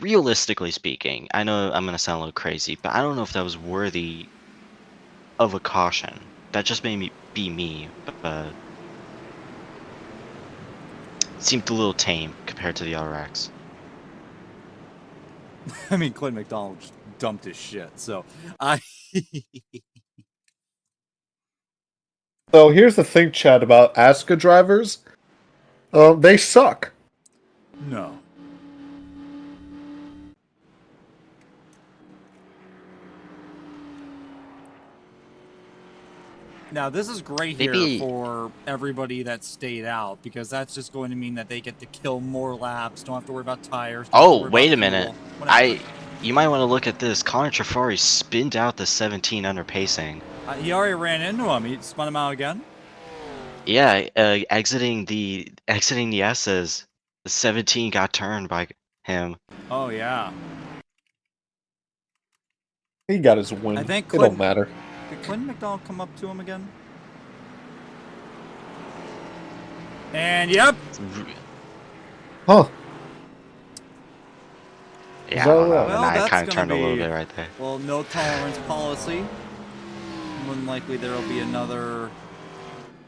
Realistically speaking, I know I'm gonna sound a little crazy, but I don't know if that was worthy of a caution. That just made me be me, but it seemed a little tame compared to the other wrecks. I mean, Clint McDonald just dumped his shit, so So here's the thing, Chad, about ASCA drivers. They suck. No. Now, this is great here for everybody that stayed out, because that's just going to mean that they get to kill more laps, don't have to worry about tires. Oh, wait a minute. You might want to look at this. Connor Trafari spinned out the 17 under pacing. He already ran into him. He spun him out again? Yeah, exiting the S's, the 17 got turned by him. Oh, yeah. He got his win. I think it don't matter. Did Clinton McDonald come up to him again? And yep. Huh. Yeah, I don't know. Well, I kind of turned a little bit right there. Well, no tolerance policy. More than likely there will be another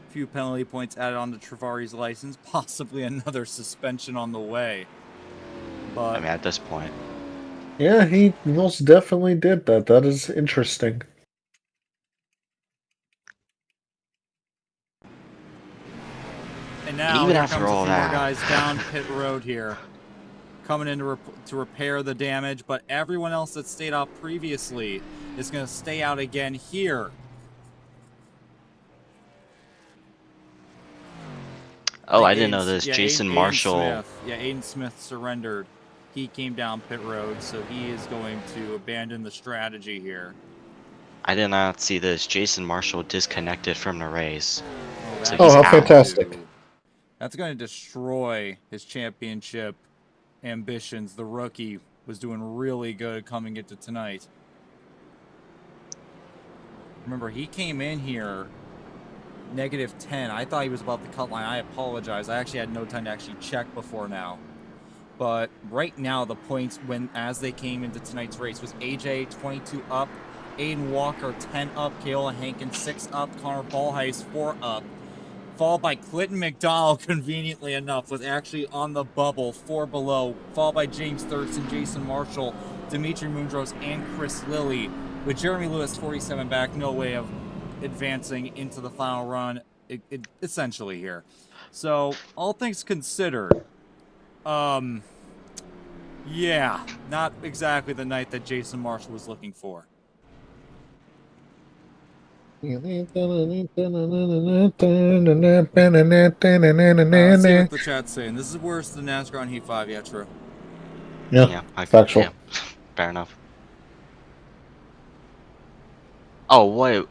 few penalty points added onto Travari's license, possibly another suspension on the way. But I mean, at this point. Yeah, he most definitely did that. That is interesting. And now even here after comes all a few that, more guys down pit road here, coming in to repair the damage. But everyone else that stayed out previously is going to stay out again here. Oh, I didn't know this. Jason Marshall. Aiden Smith surrendered. He came down pit road, so he is going to abandon the strategy here. I did not see this. Jason Marshall disconnected from the race. Oh, how fantastic. That's going to destroy his championship ambitions. The rookie was doing really good coming into tonight. Remember, he came in here -10. I thought he was about the cut line. I apologize. I actually had no time to actually check before now. But right now, the points as they came into tonight's race was AJ 22 up, Aiden Walker 10 up, Kayla Hankins 6 up, Connor Ballheis 4 up, followed by Clinton McDonald, conveniently enough, was actually on the bubble 4 below, followed by James Thurston, Jason Marshall, Dimitri Mundros, and Chris Lilly, with Jeremy Lewis 47 back. No way of advancing into the final run, essentially here. So, all things considered, yeah, not exactly the night that Jason Marshall was looking for. Let's see what the chat's saying. This is worse than NASCAR on Heat 5, yeah, true. Yeah, factual. Yeah, fair enough. Oh, what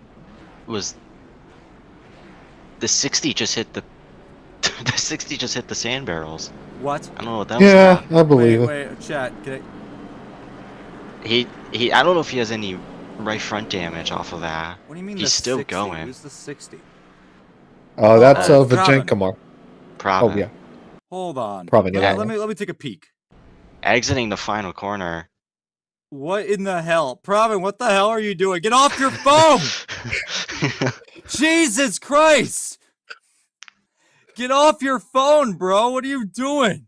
was the 60 just hit the the 60 just hit the sand barrels? What? I don't know what that was about. I believe it. Wait, chat. He I don't know if he has any right front damage off of that. What do you mean he's still 60? going? Who's the 60? Oh, that's Vajenkamar. Probin. Oh yeah. Hold on. Probin, yeah. Let me take a peek. Exiting the final corner. What in the hell? Pravin, what the hell are you doing? Get off your phone! Jesus Christ! Get off your phone, bro! What are you doing?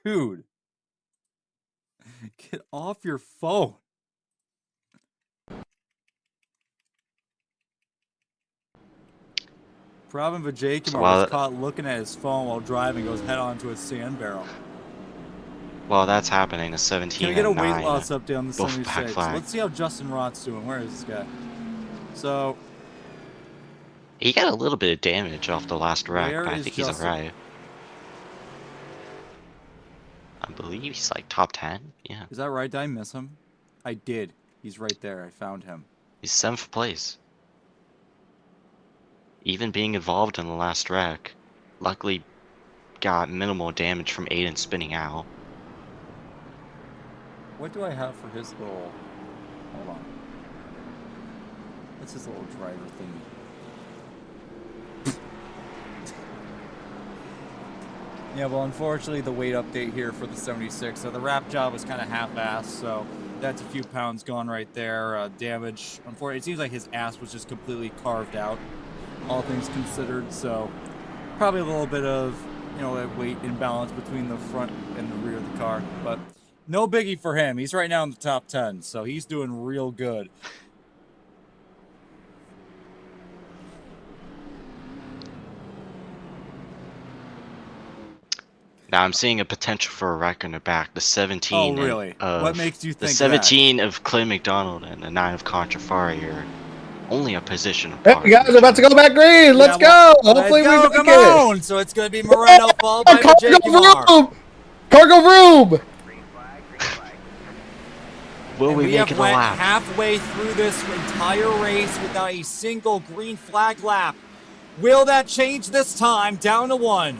Dude. Get off your phone. Pravin Vajenkamar was caught looking at his phone while driving, goes head on to a sand barrel. Well, that's happening. A 17 Can we get a and weight 9. loss update on the Both 76? back Let's see how Justin Roth's doing. Where is this guy? So he got a little bit of damage off the last wreck, but I think he's alright. I believe he's like top 10. Yeah. Is that right? Did I miss him? I did. He's right there. I found him. He's 7th place. Even being involved in the last wreck, luckily got minimal damage from Aiden spinning out. What do I have for his little... Hold on. What's his little driver thing? Yeah, well, unfortunately, the weight update here for the 76. So the wrap job was kind of half-assed, so that's a few pounds gone right there. Damage. Unfortunately, it seems like his ass was just completely carved out, all things considered. So probably a little bit of, you know, that weight imbalance between the front and the rear of the car, but no biggie for him. He's right now in the top 10, so he's doing real good. Now I'm seeing a potential for a wreck in the back. The 17. Oh, really? What makes you think the that? 17 of Clay McDonald and the 9 of Contrafari are only a position Hey, apart. guys, we're about to go back green. Let's go. Hopefully let's go, we make come it. on! So it's gonna be Moreno followed by Jacumar. room. Cargo room. Will we We make have it a went lap? halfway through this entire race without a single green flag lap. Will that change this time? Down to 1.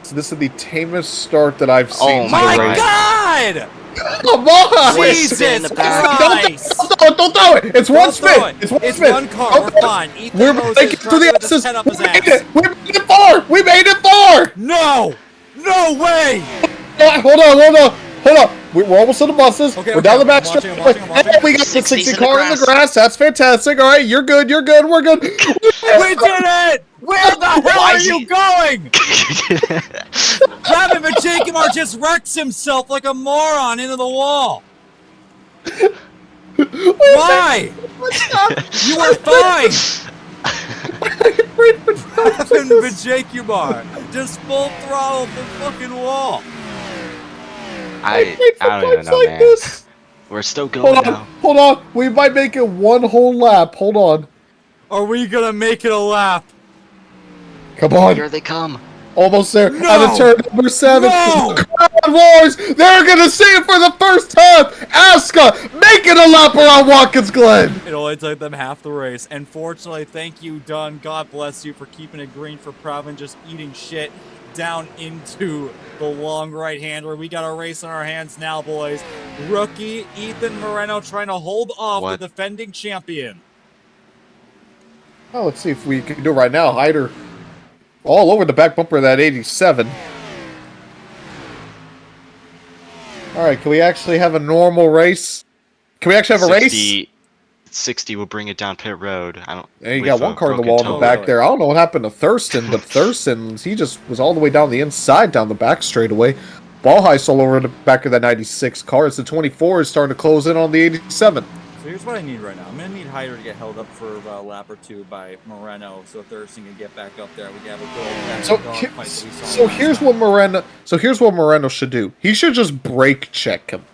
So this is the tamest start that I've seen. Oh to my the race. God! Come on! What a spin in Jesus the back. Christ! Don't throw it! It's one spin! It's one spin! one car. Don't We're throw it. fine. Ethan We're Moses making it through driving the with his S's! head up We his made ass. it! We made it far! We made it far! No! No way! Hold on! We're almost on the buses. Okay, We're down the back I'm straight. watching. And we got the 60s 60 in the car in the grass. grass. That's fantastic. All right, you're good. We're good. We did it! Where the hell Why are is you he- going? Gavin Jacumar just wrecks himself like a moron into the wall. Why? You were fine. Gavin Jacumar just full throttle the fucking wall. I don't even know, man. This. We're still going now. Hold on. We might make it one whole lap. Hold on. Are we gonna make it a lap? Come on. Here they come. Almost there. No! Out of turn number 7. No! Crowd Wars. They're going to see it for the first time. ASCA making a lap around Watkins Glen. It only took them half the race. And fortunately, thank you, Dunn. God bless you for keeping it green for Pravin, just eating shit down into the long right-hander. We got a race on our hands now, boys. Rookie Ethan Moreno trying to hold off the defending champion. Oh, let's see if we can do it right now. Hyder all over the back bumper of that 87. All right, can we actually have a normal race? Can we actually have a race? 60 will bring it down pit road. I don't. Yeah, you got one car in the wall in the back there. I don't know what happened to Thurston, but Thurston, he just was all the way down the inside, down the back straightaway. Ball heist all over the back of that 96 car. It's the 24 is starting to close in on the 87. So here's what I need right now. I'm going to need Hyder to get held up for a lap or two by Moreno so Thurston can get back up there. We can have a good dogfight that we saw here's what Moreno. So here's what Moreno should do. He should just brake check him.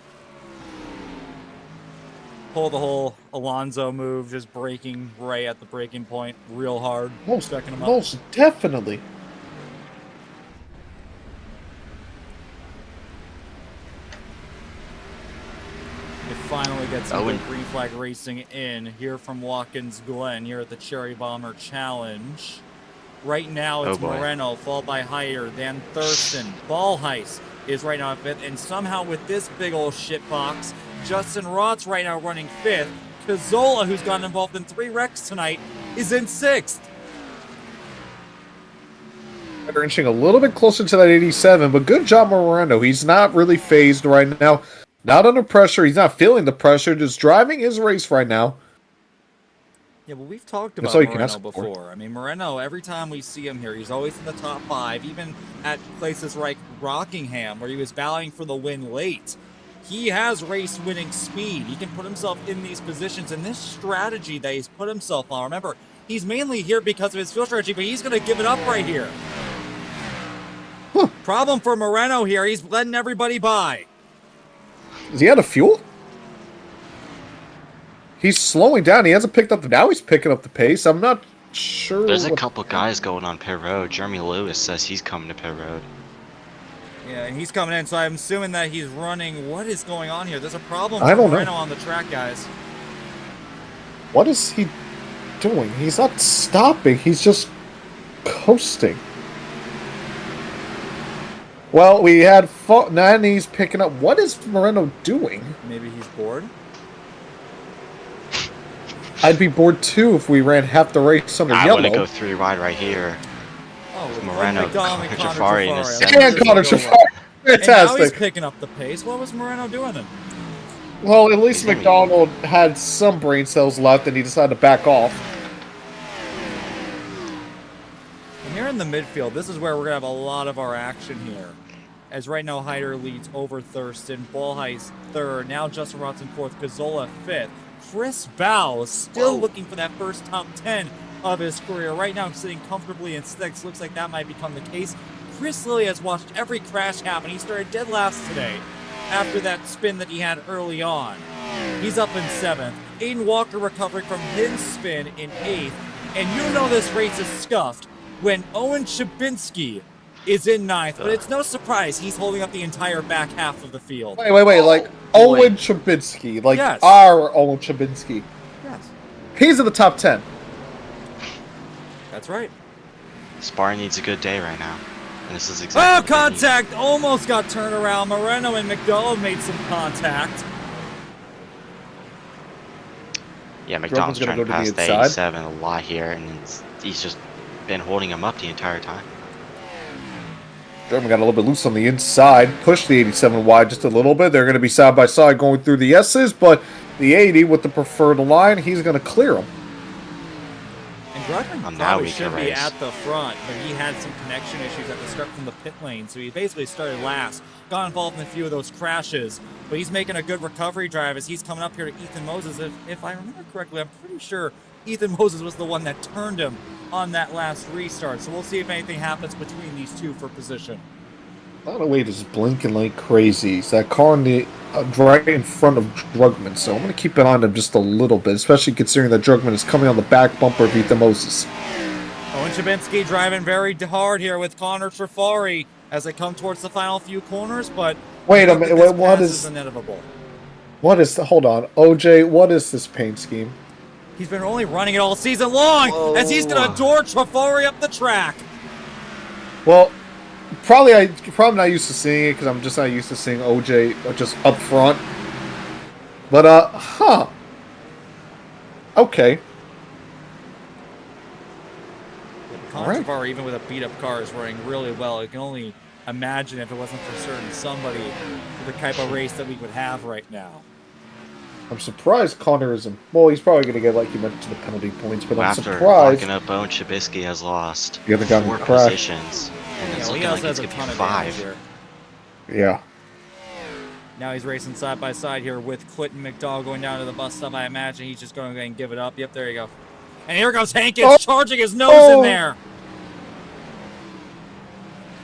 Pull the whole Alonso move, just braking right at the braking point real hard. Most definitely. It finally gets some good green flag racing in here from Watkins Glen here at the Cherybomber Challenge. Right now it's Moreno, followed by Hyder, then Thurston. Ball heist is right now in 5th, and somehow with this big old shit box, Justin Roth's right now running 5th. Cazzola, who's gotten involved in 3 wrecks tonight, is in 6th. They're inching a little bit closer to that 87, but good job, Moreno. He's not really phased right now. Not under pressure. He's not feeling the pressure. Just driving his race right now. Yeah, well, we've talked about Moreno before. I mean, Moreno, every time we see him here, he's always in the top 5, even at places like Rockingham, where he was battling for the win late. He has race-winning speed. He can put himself in these positions, and this strategy that he's put himself on, remember, he's mainly here because of his fuel strategy, but he's going to give it up right here. Problem for Moreno here, he's letting everybody by. Is he out of fuel? He's slowing down. He hasn't picked up the... Now he's picking up the pace. I'm not sure. There's a couple guys going on pit road. Jeremy Lewis says he's coming to pit road. Yeah, and he's coming in, so I'm assuming that he's running. What is going on here? There's a problem I for don't Moreno know. on the track, guys. What is he doing? He's not stopping. He's just coasting. Well, we had... Now he's picking up... What is Moreno doing? Maybe he's bored? I'd be bored too if we ran half the race under I yellow. want to go 3 wide right here. Oh, with Moreno, McDonald and Jafari in his And Connor Jafari. And now he's Fantastic. picking up the pace. What was Moreno doing then? Well, at least McDonald had some brain cells left and he decided to back off. And here in the midfield, this is where we're going to have a lot of our action here. As right now, Hyder leads over Thurston. Ball heist 3rd. Now Justin Rotzen 4th. Cazzola 5th. Chris Bow still looking for that first top 10 of his career. Right now, sitting comfortably in 6th. Looks like that might become the case Chris Lilly has watched every crash happen. He started dead last today after that spin that he had early on. He's up in 7th. Aiden Walker recovering from his spin in 8th. And you know this race is scuffed when Owen Chabinski is in 9th. But it's no surprise he's holding up the entire back half of the field. Wait, like Owen Chabinski, like Yes. our Owen Chabinski. Yes. He's in the top 10. That's right. Spar needs a good day right now. And this is exactly Oh, what they need. contact! Almost got turned around. Moreno and McDowell made some contact. Yeah, McDonald's gonna trying to go to pass the the inside. 87 a lot here, and he's just been holding him up the entire time. German got a little bit loose on the inside, pushed the 87 wide just a little bit. They're going to be side by side going through the S's, but the 80 with the preferred line, he's going to clear them. And Druckmann Now probably we can should be race. at the front, but he had some connection issues at the start from the pit lane, so he basically started last. Got involved in a few of those crashes, but he's making a good recovery drive as he's coming up here to Ethan Moses. If I remember correctly, I'm pretty sure Ethan Moses was the one that turned him on that last restart, so we'll see if anything happens between these two for position. A lot of weight is blinking like crazy. It's that car in the right in front of Drugman, so I'm going to keep it on him just a little bit, especially considering that Drugman is coming on the back bumper of Ethan Moses. Owen Chabinski driving very hard here with Connor Trafari as they come towards the final few corners, but Wait a I think minute, that this what pass is- inevitable. What is the... Hold on. OJ, what is this paint scheme? He's been only running it all season long as he's going to door Trafari up the track. Well, probably probably not used to seeing it because I'm just not used to seeing OJ just up front. But, okay. Connor Alright. Trafari, even with a beat-up car, is running really well. I can only imagine if it wasn't for certain somebody for the type of race that we would have right now. I'm surprised Connor isn't... Well, he's probably going to get, like you mentioned, the penalty points, but I'm After surprised... locking up Owen Chabisky has lost The other guy in the 4 crash. positions, and it's Yeah, well, looking he like also it's has a going to ton be of damage 5. here. Yeah. Now he's racing side by side here with Clinton McDowell going down to the bus stop. I imagine he's just going to go ahead and give it up. Yep, there you go. And here goes Hankins charging his nose in there.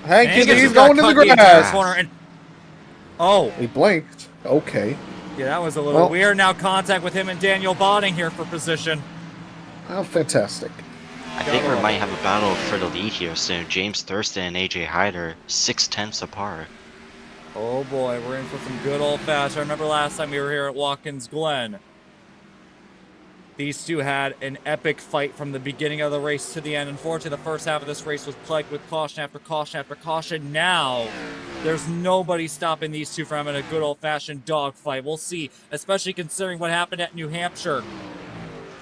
Hankins, Hankins he's got going to the cut entire grass. corner and oh, He blinked. Okay. yeah, that was a little Well- weird. Now contact with him and Daniel Botting here for position. Oh, fantastic. I think we might have a battle for the lead here soon. James Thurston and AJ Hyder, 6/10 apart. Oh boy, we're in for some good old-fashioned. I remember last time we were here at Watkins Glen. These two had an epic fight from the beginning of the race to the end. Unfortunately, the first half of this race was plagued with caution after caution after caution. Now, there's nobody stopping these two from having a good old-fashioned dogfight. We'll see, especially considering what happened at New Hampshire.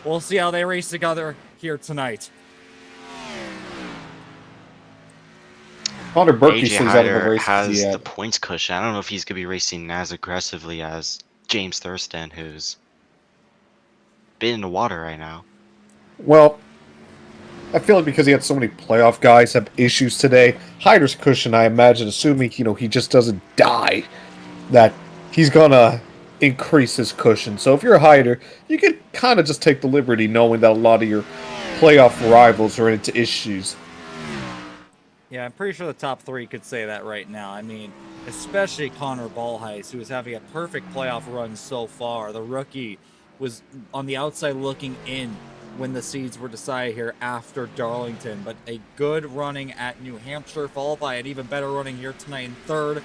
We'll see how they race together here tonight. Connor Berkey AJ stays out of the Hyder race. has Yeah. the points cushion. I don't know if he's going to be racing as aggressively as James Thurston, who's been in the water right now. Well, I feel like because he had so many playoff guys have issues today, Hyder's cushion, I imagine, assuming, he just doesn't die, that he's going to increase his cushion. So if you're a Hyder, you can kind of just take the liberty knowing that a lot of your playoff rivals are into issues. Yeah, I'm pretty sure the top three could say that right now. I mean, especially Connor Ballheis, who is having a perfect playoff run so far. The rookie was on the outside looking in when the seeds were decided here after Darlington. But a good running at New Hampshire, followed by an even better running here tonight in third.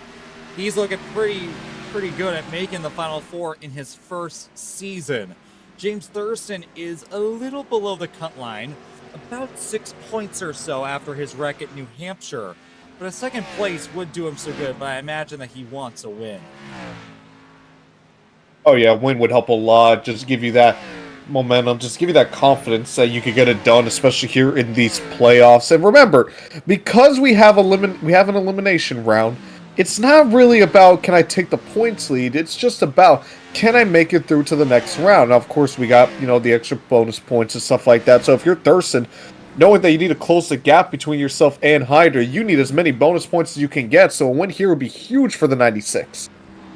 He's looking pretty good at making the Final Four in his first season. James Thurston is a little below the cut line, about 6 points or so after his wreck at New Hampshire. But a second place would do him so good, but I imagine that he wants a win. Oh yeah, win would help a lot. Just give you that momentum, just give you that confidence that you could get it done, especially here in these playoffs. And remember, because we have an elimination round, it's not really about can I take the points lead. It's just about can I make it through to the next round. Now, of course, we got the extra bonus points and stuff like that. So if you're Thurston, knowing that you need to close the gap between yourself and Hyder, you need as many bonus points as you can get. So a win here would be huge for the 96.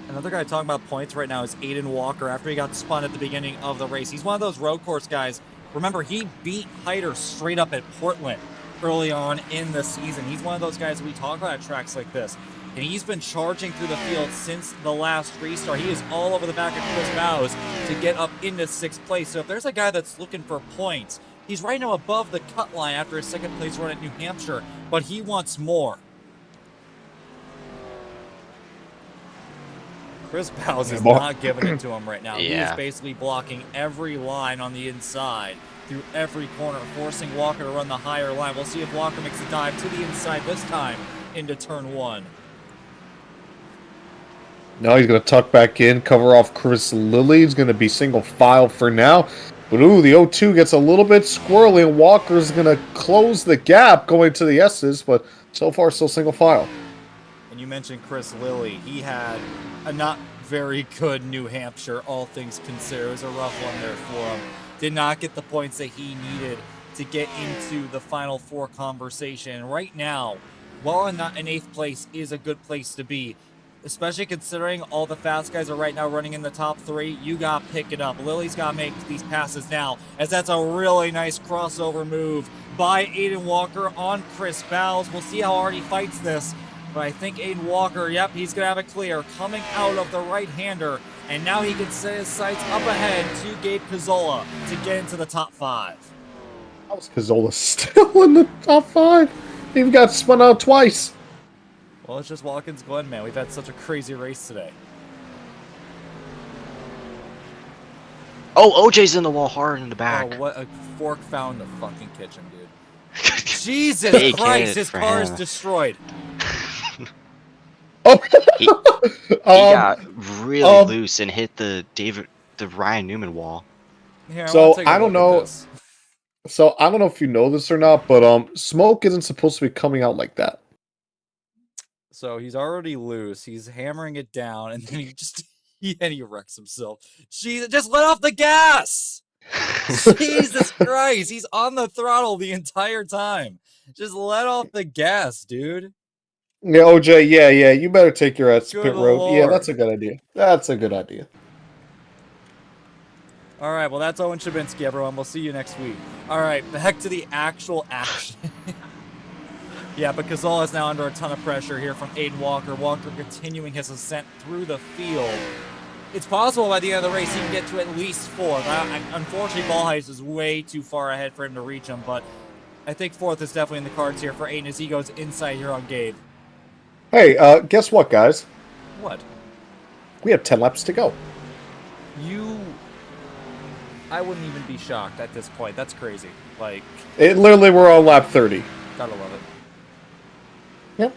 Another guy talking about points right now is Aiden Walker after he got spun at the beginning of the race. He's one of those road course guys. Remember, he beat Hyder straight up at Portland early on in the season. He's one of those guys we talk about at tracks like this. And he's been charging through the field since the last restart. He is all over the back of Chris Bowes to get up into 6th place. So if there's a guy that's looking for points, he's right now above the cut line after his 2nd place run at New Hampshire, but he wants more. Chris Bowes is not giving it to him right now. He is basically blocking every line on the inside through every corner, forcing Walker to run the higher line. We'll see if Walker makes a dive to the inside this time into turn 1. Now he's going to tuck back in, cover off Chris Lilly. He's going to be single file for now. But ooh, the 0-2 gets a little bit squirrely, and Walker's going to close the gap going to the S's, but so far still single file. And you mentioned Chris Lilly. He had a not very good New Hampshire, all things considered. It was a rough one there for him. Did not get the points that he needed to get into the Final Four conversation. Right now, while not in 8th place is a good place to be, especially considering all the fast guys are right now running in the top 3, you got to pick it up. Lilly's got to make these passes now, as that's a really nice crossover move by Aiden Walker on Chris Bowes. We'll see how hard he fights this, but I think Aiden Walker, yep, he's going to have it clear, coming out of the right-hander, and now he can set his sights up ahead to Gabe Cazzola to get into the top 5. How is Cazzola still in the top 5? He got spun out twice. Well, it's just Watkins Glen, man. We've had such a crazy race today. Oh, OJ's in the wall hard in the back. Oh, what a fork found in the fucking kitchen, dude. Jesus Christ, his car is destroyed. He got really loose and hit the Ryan Newman wall. Here, I don't know. So I don't know if you know this or not, but smoke isn't supposed to be coming out like that. So he's already loose. He's hammering it down, and then he wrecks himself. Jesus, just let off the gas! Jesus Christ, he's on the throttle the entire time. Just let off the gas, dude. Yeah, OJ, yeah, you better take your ass to pit road. Lord. Yeah, that's a good idea. That's a good idea. All right, well, that's Owen Shabinsky, everyone. We'll see you next week. All right, back to the actual action. Yeah, but Cazzola is now under a ton of pressure here from Aiden Walker. Walker continuing his ascent through the field. It's possible by the end of the race he can get to at least 4th. Unfortunately, Ballheis is way too far ahead for him to reach him, but I think 4th is definitely in the cards here for Aiden as he goes inside here on Gabe. Hey, guess what, guys? What? We have 10 laps to go. I wouldn't even be shocked at this point. That's crazy. Like, Literally, we're on lap 30. Gotta love it. Yep.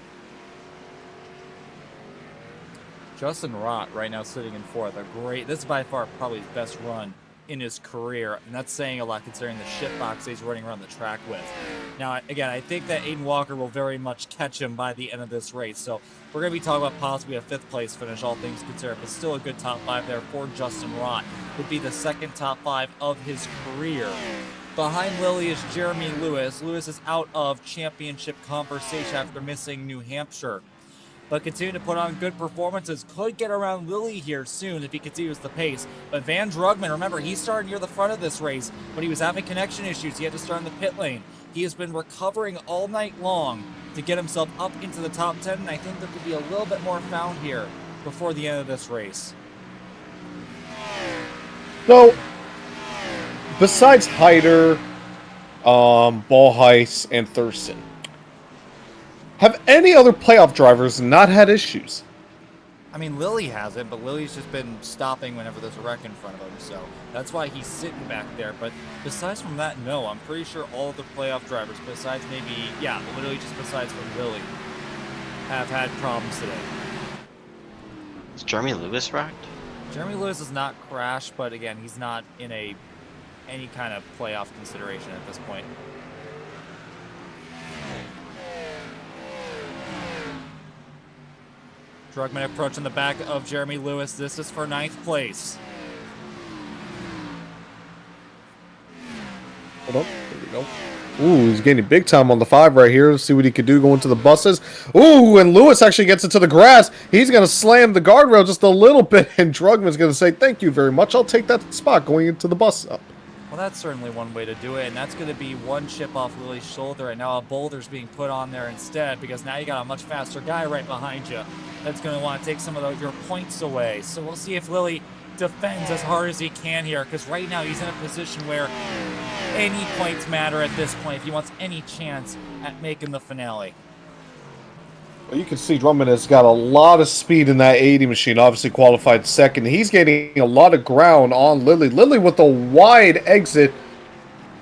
Justin Rott right now sitting in 4th. This is by far probably his best run in his career, and that's saying a lot considering the shitbox he's running around the track with. Now, again, I think that Aiden Walker will very much catch him by the end of this race, so we're going to be talking about possibly a 5th place finish, all things considered, but still a good top 5 there for Justin Rott. Would be the 2nd top 5 of his career. Behind Lilly is Jeremy Lewis. Lewis is out of championship conversation after missing New Hampshire, but continuing to put on good performances. Could get around Lilly here soon if he continues the pace. But Van Drugman, remember, he started near the front of this race, but he was having connection issues. He had to start in the pit lane. He has been recovering all night long to get himself up into the top 10, and I think there could be a little bit more found here before the end of this race. So, besides Hyder, Ballheis, and Thurston, have any other playoff drivers not had issues? I mean, Lilly hasn't, but Lilly's just been stopping whenever there's a wreck in front of him, so that's why he's sitting back there. But besides from that, no, I'm pretty sure all of the playoff drivers, besides maybe, yeah, literally just besides from Lilly, have had problems today. Is Jeremy Lewis wrecked? Jeremy Lewis is not crashed, but again, he's not in any kind of playoff consideration at this point. Drugman approaching the back of Jeremy Lewis. This is for 9th place. Hold on. There we go. Ooh, he's getting big time on the 5 right here. Let's see what he could do going to the buses. Ooh, and Lewis actually gets into the grass. He's going to slam the guardrail just a little bit, and Drugman's going to say, thank you very much. I'll take that spot going into the bus up. Well, that's certainly one way to do it, and that's going to be one chip off Lily's shoulder, and now a boulder's being put on there instead, because now you got a much faster guy right behind you that's going to want to take some of your points away. So we'll see if Lily defends as hard as he can here, because right now he's in a position where any points matter at this point if he wants any chance at making the finale. Well, you can see Drummond has got a lot of speed in that 80 machine, obviously qualified second. He's gaining a lot of ground on Lily. Lily with a wide exit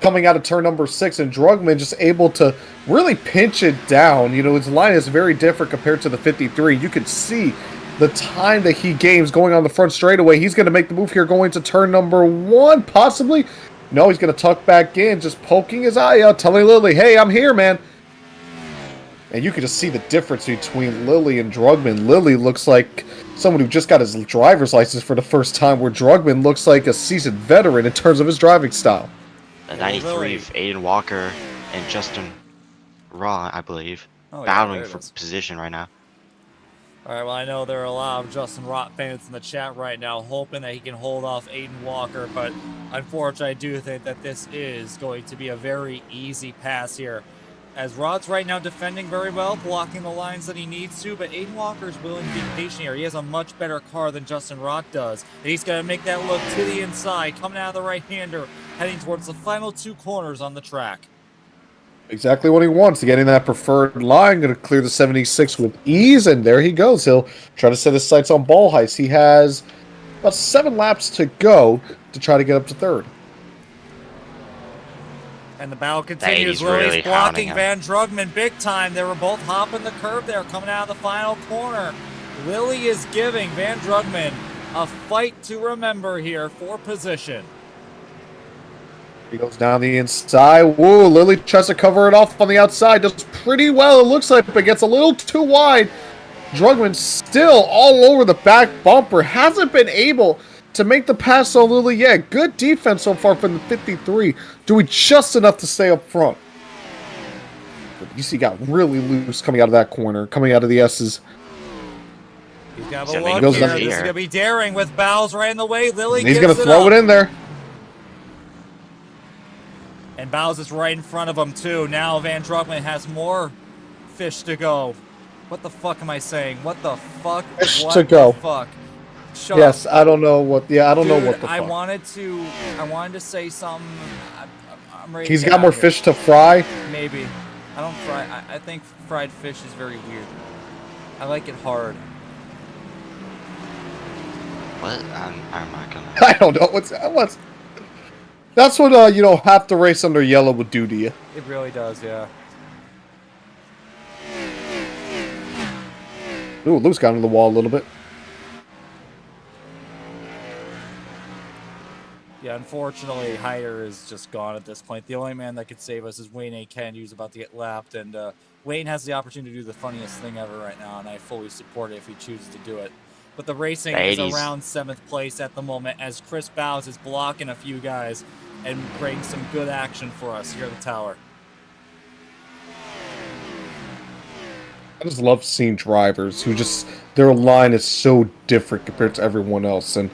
coming out of turn number 6, and Drugman just able to really pinch it down. You know, his line is very different compared to the 53. You can see the time that he gains going on the front straightaway. He's going to make the move here going to turn number 1, possibly. No, he's going to tuck back in, just poking his eye out, telling Lily, hey, I'm here, man. And you can just see the difference between Lily and Drugman. Lily looks like someone who just got his driver's license for the first time, where Drugman looks like a seasoned veteran in terms of his driving style. The 93 of Aiden Walker and Justin Raw, I believe, battling for position right now. All right, well, I know there are a lot of Justin Rott fans in the chat right now hoping that he can hold off Aiden Walker, but unfortunately, I do think that this is going to be a very easy pass here. As Rod's right now defending very well, blocking the lines that he needs to, but Aiden Walker's willing to be patient here. He has a much better car than Justin Rott does. And he's going to make that look to the inside, coming out of the right-hander, heading towards the final 2 corners on the track. Exactly what he wants, getting that preferred line, going to clear the 76 with ease, and there he goes. He'll try to set his sights on ball heights. He has about 7 laps to go to try to get up to 3rd. And the battle continues. Lily's blocking Van Drugman big time. They were both hopping the curb there, coming out of the final corner. Lily is giving Van Drugman a fight to remember here for position. He goes down the inside. Whoa, Lily tries to cover it off on the outside. Does pretty well, it looks like, but gets a little too wide. Drugman still all over the back bumper. Hasn't been able to make the pass on Lily yet. Good defense so far from the 53. Doing just enough to stay up front. But you see, got really loose coming out of that corner, coming out of the S's. He's got a look here. This is going to be daring with Bowles right in the way. Lily he's going to throw it in there. And Bowles is right in front of him, too. Now Van Drugman has more fish to go. What the fuck am I saying? What the fuck? Fish to go. Fuck? Shut yes, up. I don't know what. Yeah, I don't Dude, know what the fuck. I wanted to say something. I'm ready. He's got more fish to fry. Maybe. I don't fry. I think fried fish is very weird. I like it hard. What? I'm not gonna. I don't know what's. That's what you know, half the race under yellow would do to you. It really does, yeah. Ooh, Luke's got into the wall a little bit. Yeah, unfortunately, Hyder is just gone at this point. The only man that could save us is Wayne A. Kennedy, who's about to get lapped, and Wayne has the opportunity to do the funniest thing ever right now, and I fully support it if he chooses to do it. But the racing is around 7th place at the moment, as Chris Bowles is blocking a few guys and creating some good action for us here at the tower. I just love seeing drivers who just, their line is so different compared to everyone else. And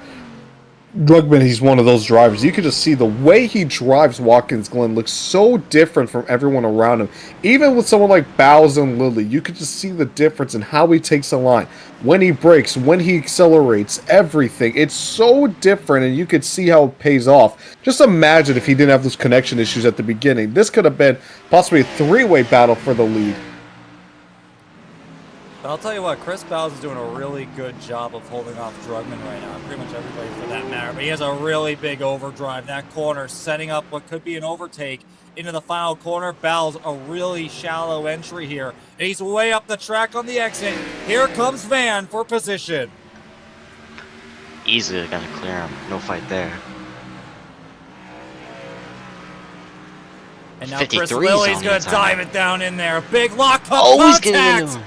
Drugman, he's one of those drivers. You can just see the way he drives Watkins Glen looks so different from everyone around him. Even with someone like Bowles and Lilly, you can just see the difference in how he takes the line. When he brakes, when he accelerates, everything. It's so different, and you could see how it pays off. Just imagine if he didn't have those connection issues at the beginning. This could have been possibly a 3-way battle for the lead. But I'll tell you what, Chris Bowles is doing a really good job of holding off Drugman right now. Pretty much everybody for that matter. But he has a really big overdrive. That corner setting up what could be an overtake into the final corner. Bowles, a really shallow entry here. And he's way up the track on the exit. Here comes Van for position. Easily gonna clear him. No fight there. And now Chris Lilly's going to dive it down in there. Big lock-up contact.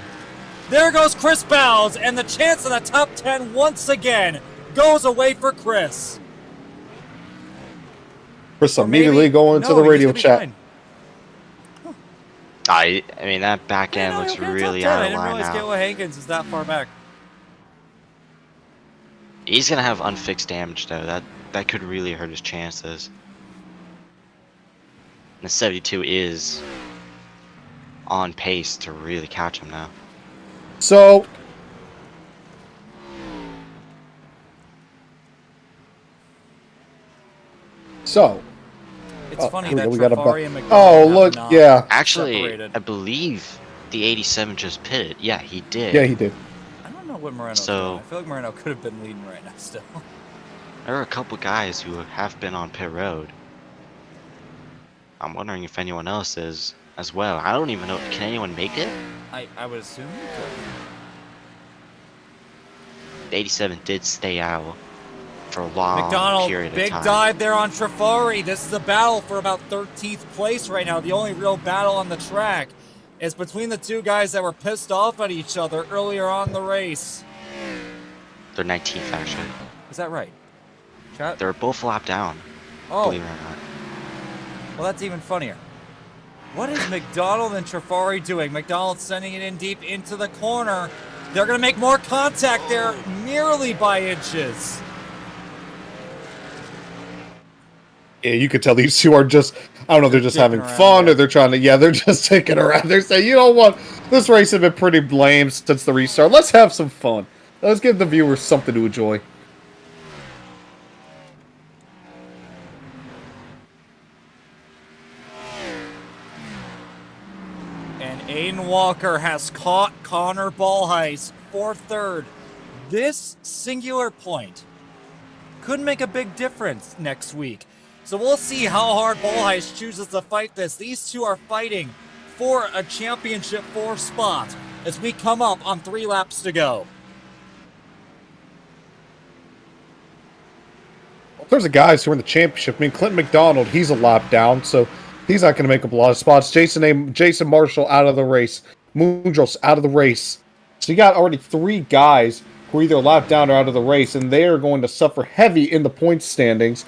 There goes Chris Bowles, and the chance of the top 10 once again goes away for Chris. Chris immediately going to the radio chat. I mean, that back end looks really out of line now. I didn't realize Gale Hankins is that far back. He's going to have unfixed damage, though. That could really hurt his chances. And the 72 is on pace to really catch him now. So, It's funny here we that go, we got a Trafari and McDonald oh, have look, not yeah. Actually, separated. I believe the 87 just pitted. Yeah, he did. Yeah, he did. I don't know what Moreno's So- doing. I feel like Moreno could have been leading right now still. There are a couple guys who have been on pit road. I'm wondering if anyone else is as well. I don't even know. Can anyone make it? I would assume you could. The 87 did stay out for a long McDonald, period of big time. dive there on Trafari. This is a battle for about 13th place right now. The only real battle on the track is between the two guys that were pissed off at each other earlier on in the race. They're 19th actually. Is that right? Chat? They're both lapped down. Oh, Believe it or not. well, that's even funnier. What is McDonald and Trafari doing? McDonald sending it in deep into the corner. They're going to make more contact there, merely by inches. Yeah, you could tell these two are just, I don't know, they're just having Kicking around, fun, yeah. or they're trying to, yeah, they're just taking around. They're saying, you know what, this race has been pretty lame since the restart. Let's have some fun. Let's give the viewers something to enjoy. And Aiden Walker has caught Connor Ballheis for third. This singular point could make a big difference next week. So we'll see how hard Ballheis chooses to fight this. These two are fighting for a championship 4 spot as we come up on 3 laps to go. There's the guys who are in the championship. I mean, Clinton McDonald, he's a lap down, so he's not going to make up a lot of spots. Jason Marshall out of the race. Moondros out of the race. So you got already 3 guys who are either lap down or out of the race, and they are going to suffer heavy in the points standings.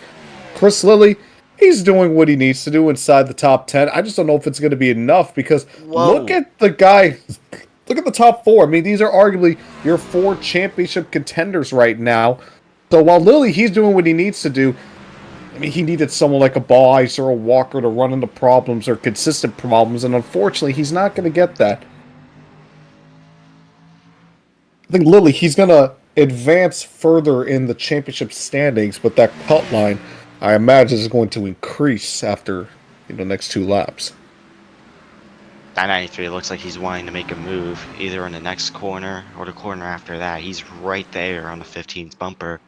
Chris Lilly, he's doing what he needs to do inside the top 10. I just don't know if it's going to be enough because look at the guy. Look at the top 4. I mean, these are arguably your 4 championship contenders right now. So while Lilly, he's doing what he needs to do, I mean, he needed someone like a Ballheis or a Walker to run into problems or consistent problems, and unfortunately, he's not going to get that. I think Lilly, he's going to advance further in the championship standings, but that cut line, I imagine, is going to increase after the next 2 laps. That 93 looks like he's wanting to make a move, either in the next corner or the corner after that. He's right there on the 15th bumper.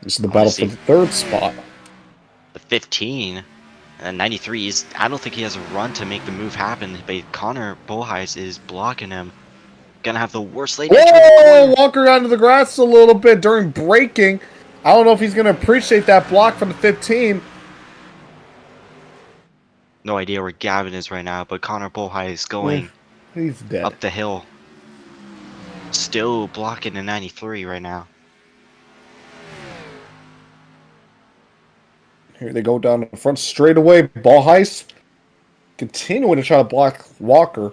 This is the battle for the 3rd spot. The 15 and 93 is, I don't think he has a run to make the move happen, but Connor Ballheis is blocking him. Gonna have the worst late entry in the Oh, corner. Walker onto the grass a little bit during braking. I don't know if he's going to appreciate that block from the 15. No idea where Gavin is right now, but Connor Ballheis is going He's dead. up the hill. Still blocking the 93 right now. Here they go down the front straight away. Ballheis continuing to try to block Walker.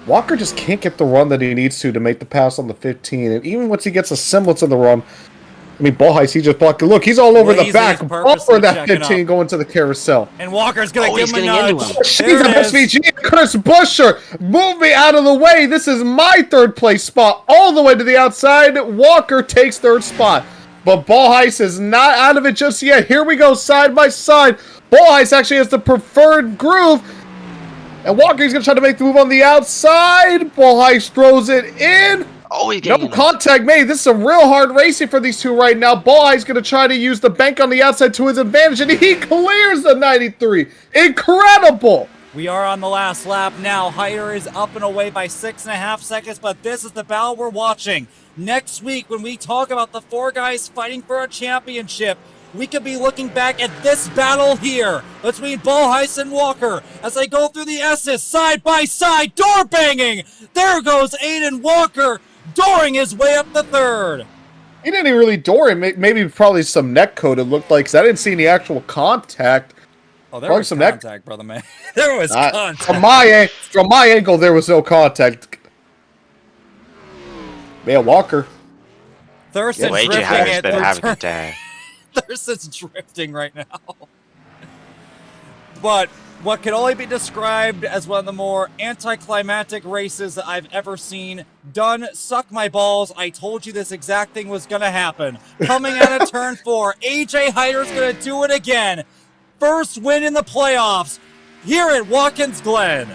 Walker just can't get the run that he needs to make the pass on the 15. And even once he gets a semblance of the run, I mean, Ballheis, he just blocked it. Look, he's all over the He's back. purposely Over that checking 15 up. going to the carousel. And Walker's going to Oh, give he's him a getting nudge. into him. She's There a it is. SVG. Chris Busher, move me out of the way. This is my 3rd place spot. All the way to the outside. Walker takes 3rd spot. But Ballheis is not out of it just yet. Here we go, side by side. Ballheis actually has the preferred groove. And Walker's going to try to make the move on the outside. Ballheis throws it in. Oh, he's No getting in. contact made. This is some real hard racing for these two right now. Ballheis going to try to use the bank on the outside to his advantage, and he clears the 93. Incredible. We are on the last lap now. Hyder is up and away by 6.5 seconds, but this is the battle we're watching. Next week, when we talk about the 4 guys fighting for a championship, we could be looking back at this battle here between Ballheis and Walker as they go through the S's side by side, door banging. There goes Aiden Walker, dooring his way up the 3rd. He didn't even really door him. Maybe probably some neck code, it looked like, because I didn't see any actual contact. Oh, there Probably was some contact, brother man. There was contact. From my angle, there was no contact. Yeah, Walker. Thurston AJ drifting Hyder's it been through having a turn. day. Thurston's drifting right now. But what can only be described as one of the more anticlimactic races that I've ever seen. Done, suck my balls. I told you this exact thing was going to happen. Coming out of turn 4, AJ Hyder's going to do it again. First win in the playoffs here at Watkins Glen.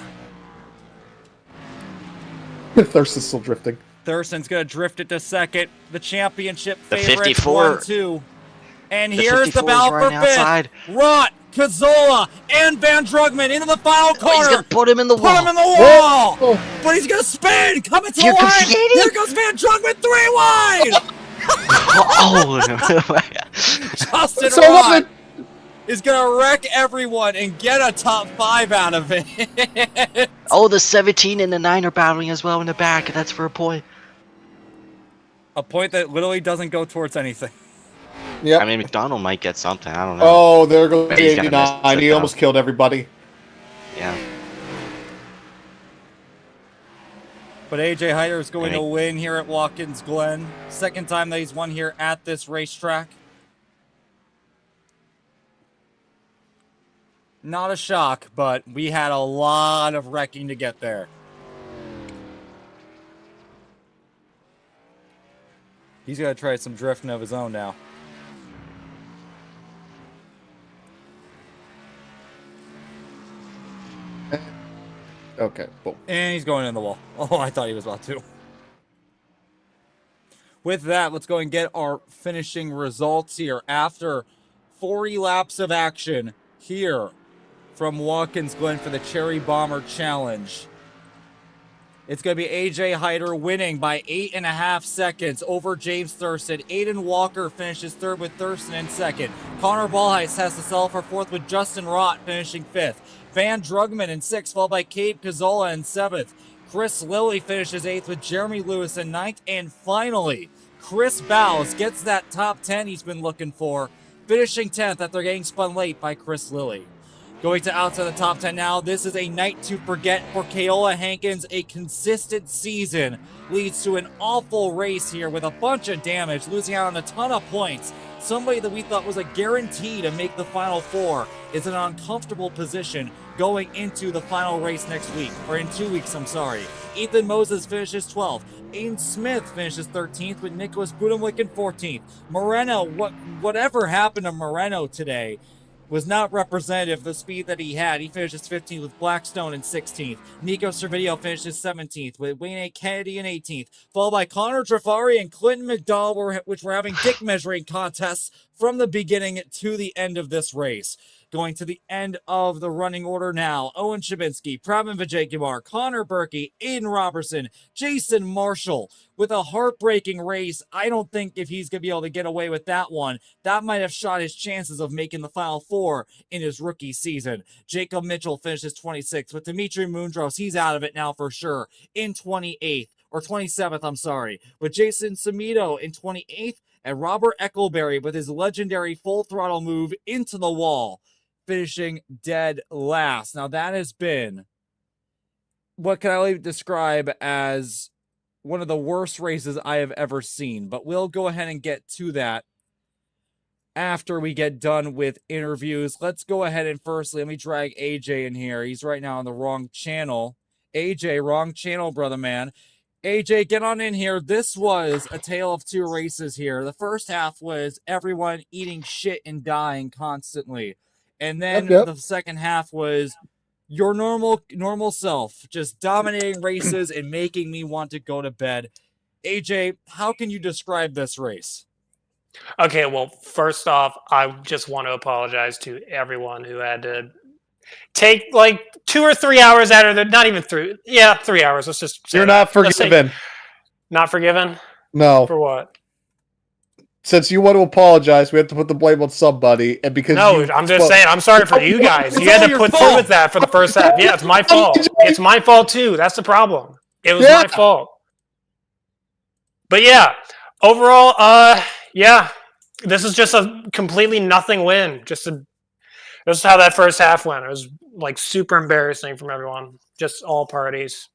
Thurston's still drifting. Thurston's going to drift it to second. The championship The favorites 54. 1-2. And The here's the 54 is battle for running outside. fifth. Rott, Cazzola, and Van Drugman into the final corner. He's going to put him in the wall. Put him in the wall! Oh. But he's going to spin! Coming to Here the comes line! Katie. Here goes Van Drugman, 3 wide! Justin So Rott was it? is going to wreck everyone and get a top 5 out of it. Oh, the 17 and the 9 are battling as well in the back. That's for a point. A point that literally doesn't go towards anything. Yep. I mean, McDonald might get something. I don't know. Oh, there goes Maybe he's gonna miss 89. the He sit almost down. killed everybody. Yeah. But AJ Hyder is going Hey. to win here at Watkins Glen. Second time that he's won here at this racetrack. Not a shock, but we had a lot of wrecking to get there. He's going to try some drifting of his own now. Okay, boom. And he's going in the wall. Oh, I thought he was about to. With that, let's go and get our finishing results here after 40 laps of action here from Watkins Glen for the Cherybomber Challenge. It's going to be AJ Hyder winning by 8.5 seconds over James Thurston. Aiden Walker finishes third with Thurston in second. Connor Ballheis has to settle for fourth with Justin Rott finishing fifth. Van Drugman in sixth, followed by Cade Cazzola in seventh. Chris Lilly finishes eighth with Jeremy Lewis in ninth. And finally, Chris Bowes gets that top 10 he's been looking for, finishing 10th after getting spun late by Chris Lilly. Going to outside the top 10 now. This is a night to forget for Keola Hankins. A consistent season leads to an awful race here with a bunch of damage, losing out on a ton of points. Somebody that we thought was a guarantee to make the Final Four is in an uncomfortable position going into the final race next week, or in 2 weeks, I'm sorry. Ethan Moses finishes 12th. Aiden Smith finishes 13th with Nicholas Budimlik in 14th. Moreno, whatever happened to Moreno today was not representative of the speed that he had. He finishes 15th with Blackstone in 16th. Nico Servideo finishes 17th with Wayne A. Kennedy in 18th, followed by Connor Trafari and Clinton McDowell, which were having dick measuring contests from the beginning to the end of this race. Going to the end of the running order now. Owen Shabinsky, Pravin Vijaykumar, Connor Berkey, Aiden Robertson, Jason Marshall with a heartbreaking race. I don't think if he's going to be able to get away with that one, that might have shot his chances of making the Final Four in his rookie season. Jacob Mitchell finishes 26th with Dimitri Mundros. He's out of it now for sure in 28th or 27th, I'm sorry, with Jason Samito in 28th and Robert Eckleberry with his legendary full throttle move into the wall, finishing dead last. Now that has been what can I only describe as one of the worst races I have ever seen, but we'll go ahead and get to that after we get done with interviews. Let's go ahead and firstly, let me drag AJ in here. He's right now on the wrong channel. AJ, wrong channel, brother man. AJ, get on in here. This was a tale of two races here. The first half was everyone eating shit and dying constantly. And then the second half was your normal self, just dominating races and making me want to go to bed. AJ, how can you describe this race? Okay, well, first off, I just want to apologize to everyone who had to take like 2 or 3 hours out of the, not even 3, 3 hours. Let's just say You're that. not forgiven. Not forgiven? No. For what? Since you want to apologize, we have to put the blame on somebody, and because I'm just saying, I'm sorry for you guys. You had to put through with that for the first half. Yeah, it's my fault. It's my fault too. That's the problem. It was my fault. But yeah, overall, this is just a completely nothing win. This is how that first half went. It was like super embarrassing from everyone, just all parties.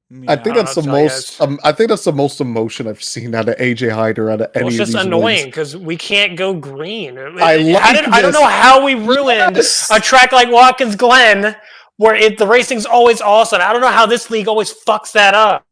Yeah. I think that's the most. I think that's the most emotion I've seen out of AJ Hyder out of any of these. It's just annoying wins. because we can't go green. I don't know how we ruined a track like Watkins Glen where the racing's always awesome. I don't know how this league always fucks that up.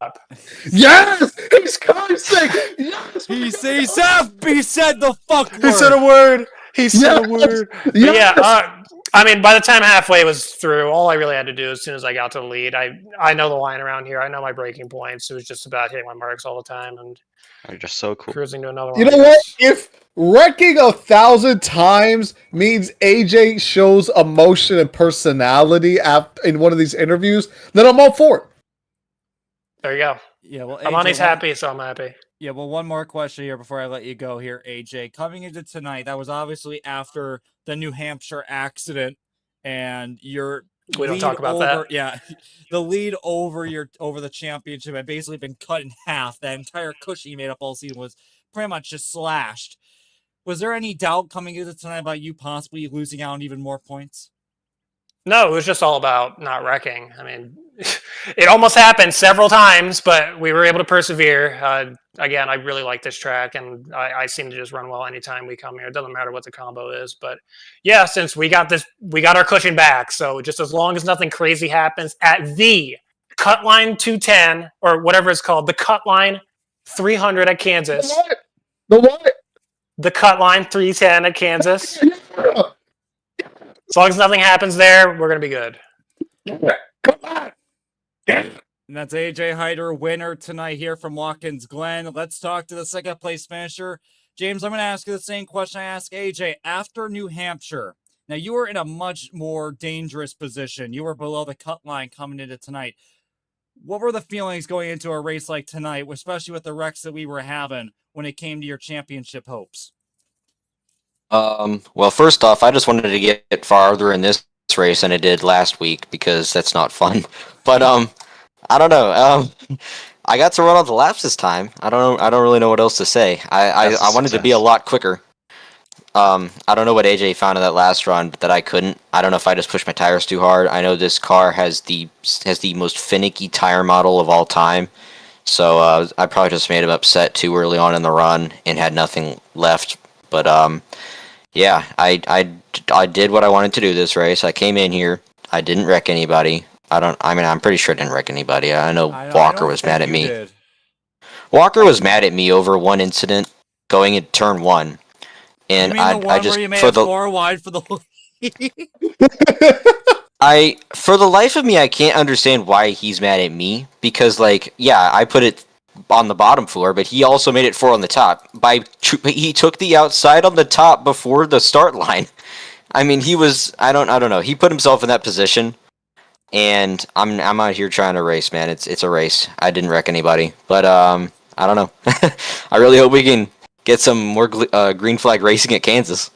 Yes, he's cursing. Yes, He said the fuck word. He said a word. He said a word. But yeah, I mean, by the time halfway was through, all I really had to do as soon as I got to the lead, I know the line around here. I know my braking points. It was just about hitting my marks all the time and They're just so cool. cruising to another one. You know what? If wrecking 1,000 times means AJ shows emotion and personality in one of these interviews, then I'm all for it. There you go. Yeah, well, Amani's happy, so I'm happy. Yeah, well, one more question here before I let you go here, AJ. Coming into tonight, that was obviously after the New Hampshire accident, and your we don't talk about that. Yeah, the lead over the championship had basically been cut in half. That entire cushion you made up all season was pretty much just slashed. Was there any doubt coming into tonight about you possibly losing out on even more points? No, it was just all about not wrecking. I mean, it almost happened several times, but we were able to persevere. Again, I really like this track, and I seem to just run well anytime we come here. It doesn't matter what the combo is, but yeah, since we got our cushion back. So just as long as nothing crazy happens at the cut line 210 or whatever it's called, the cut line 300 at Kansas. The what? The cut line 310 at Kansas. As long as nothing happens there, we're going to be good. Come on. And that's AJ Hyder, winner tonight here from Watkins Glen. Let's talk to the second place finisher. James, I'm going to ask you the same question I asked AJ. After New Hampshire, now you were in a much more dangerous position. You were below the cut line coming into tonight. What were the feelings going into a race like tonight, especially with the wrecks that we were having when it came to your championship hopes? Well, first off, I just wanted to get farther in this race than I did last week because that's not fun. But I don't know. I got to run all the laps this time. I don't really know what else to say. I wanted to be a lot quicker. I don't know what AJ found in that last run, but that I couldn't. I don't know if I just pushed my tires too hard. I know this car has the most finicky tire model of all time. So I probably just made him upset too early on in the run and had nothing left. But yeah, I did what I wanted to do this race. I came in here. I didn't wreck anybody. I'm pretty sure I didn't wreck anybody. I know Walker was mad at me. Did. Walker was mad at me over one incident going in turn 1. And I just you made it 4 wide for the for the life of me, I can't understand why he's mad at me because, like, yeah, I put it on the bottom floor, but he also made it 4 on the top. He took the outside on the top before the start line. I mean, he was I don't know. He put himself in that position, and I'm out here trying to race, man. It's a race. I didn't wreck anybody, but I don't know. I really hope we can get some more green flag racing at Kansas.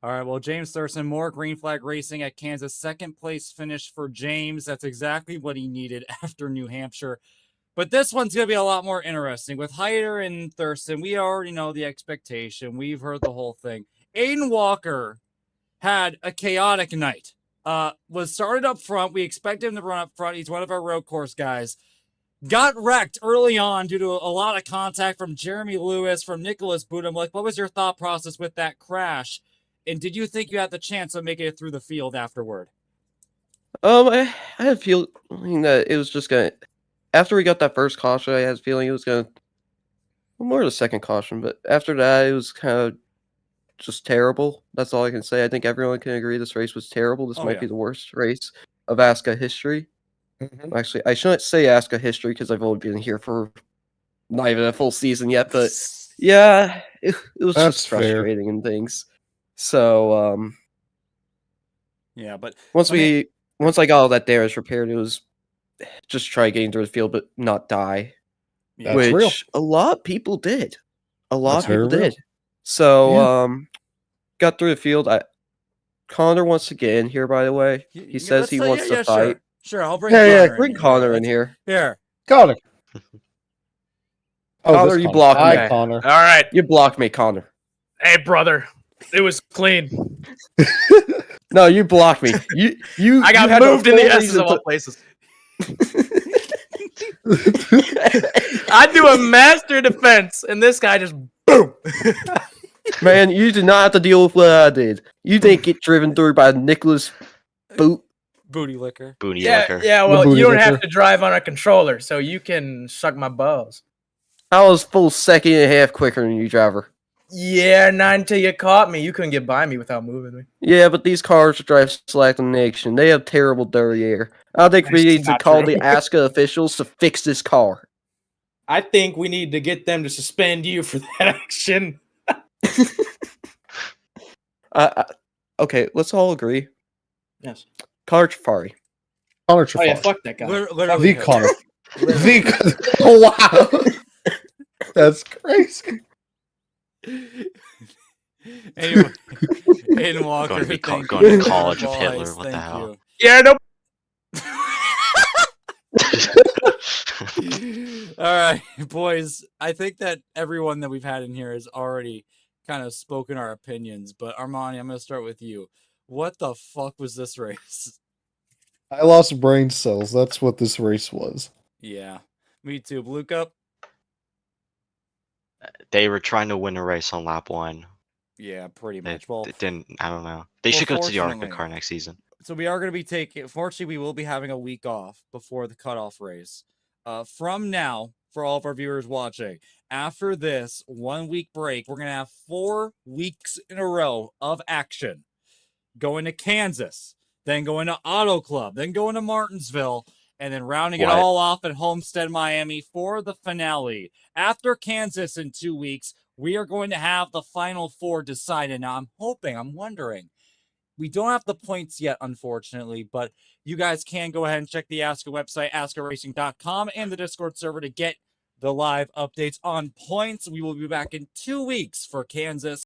All right, well, James Thurston, more green flag racing at Kansas. Second place finish for James. That's exactly what he needed after New Hampshire. But this one's going to be a lot more interesting. With Hyder and Thurston, we already know the expectation. We've heard the whole thing. Aiden Walker had a chaotic night. Was started up front. We expected him to run up front. He's one of our road course guys. Got wrecked early on due to a lot of contact from Jeremy Lewis, from Nicholas Boodham. Like, what was your thought process with that crash? And did you think you had the chance of making it through the field afterward? I had a feeling that it was just going to... After we got that first caution, I had a feeling it was going to... Well, more of the second caution, but after that, it was kind of just terrible. That's all I can say. I think everyone can agree this race was terrible. This might be the worst race of ASCA history. Mm-hmm. Actually, I shouldn't say ASCA history because I've only been here for not even a full season yet, but yeah, it was just frustrating and things. So, yeah, but once I got all that damage repaired, it was just try getting through the field but not die. That's which real. A lot of people did. So, got through the field. Connor wants to get in here, by the way. He says he wants to fight. Sure, I'll bring Connor bring Connor in here. Here. Connor. Connor, you blocked me. Hi, Connor. All right. You blocked me, Connor. Hey, brother. It was clean. No, you blocked me. You I got moved in the S's of all places. I do a master defense, and this guy just boom. Man, you did not have to deal with what I did. You didn't get driven through by Nicholas Booty liquor. Booty Yeah, liquor. yeah. Well, booty you don't liquor. have to drive on a controller, so you can suck my balls. I was full second and a half quicker than you, driver. Yeah, not until you caught me. You couldn't get by me without moving me. Yeah, but these cars drive slack in the nation. They have terrible dirty air. I think we That's need to not call true. the ASCA officials to fix this car. I think we need to get them to suspend you for that action. Okay, let's all agree. Yes. Car Trafari. Connor Oh yeah, Trafari. fuck that guy. Literally. The Connor. The oh, wow. That's crazy. Anyway, Aiden Walker, Going to college with Hitler. What the thank hell? you. Yeah, no. All right, boys. I think that everyone that we've had in here has already kind of spoken our opinions. But Armani, I'm going to start with you. What the fuck was this race? I lost brain cells. That's what this race was. Yeah, me too. Blue Cup. They were trying to win a race on lap 1. Yeah, pretty They, much. Well, they didn't. I don't know. They well, should go to the ARCA fortunately- car next season. so we are going to be taking. Fortunately, we will be having a week off before the cutoff race. From now, for all of our viewers watching, after this 1 week break, we're going to have 4 weeks in a row of action. Going to Kansas, then going to Auto Club, then going to Martinsville, and then rounding it What? all off at Homestead, Miami for the finale. After Kansas in 2 weeks, we are going to have the final 4 decided. Now, I'm wondering. We don't have the points yet, unfortunately, but you guys can go ahead and check the ASCA website, ASCARacing.com, and the Discord server to get the live updates on points. We will be back in 2 weeks for Kansas.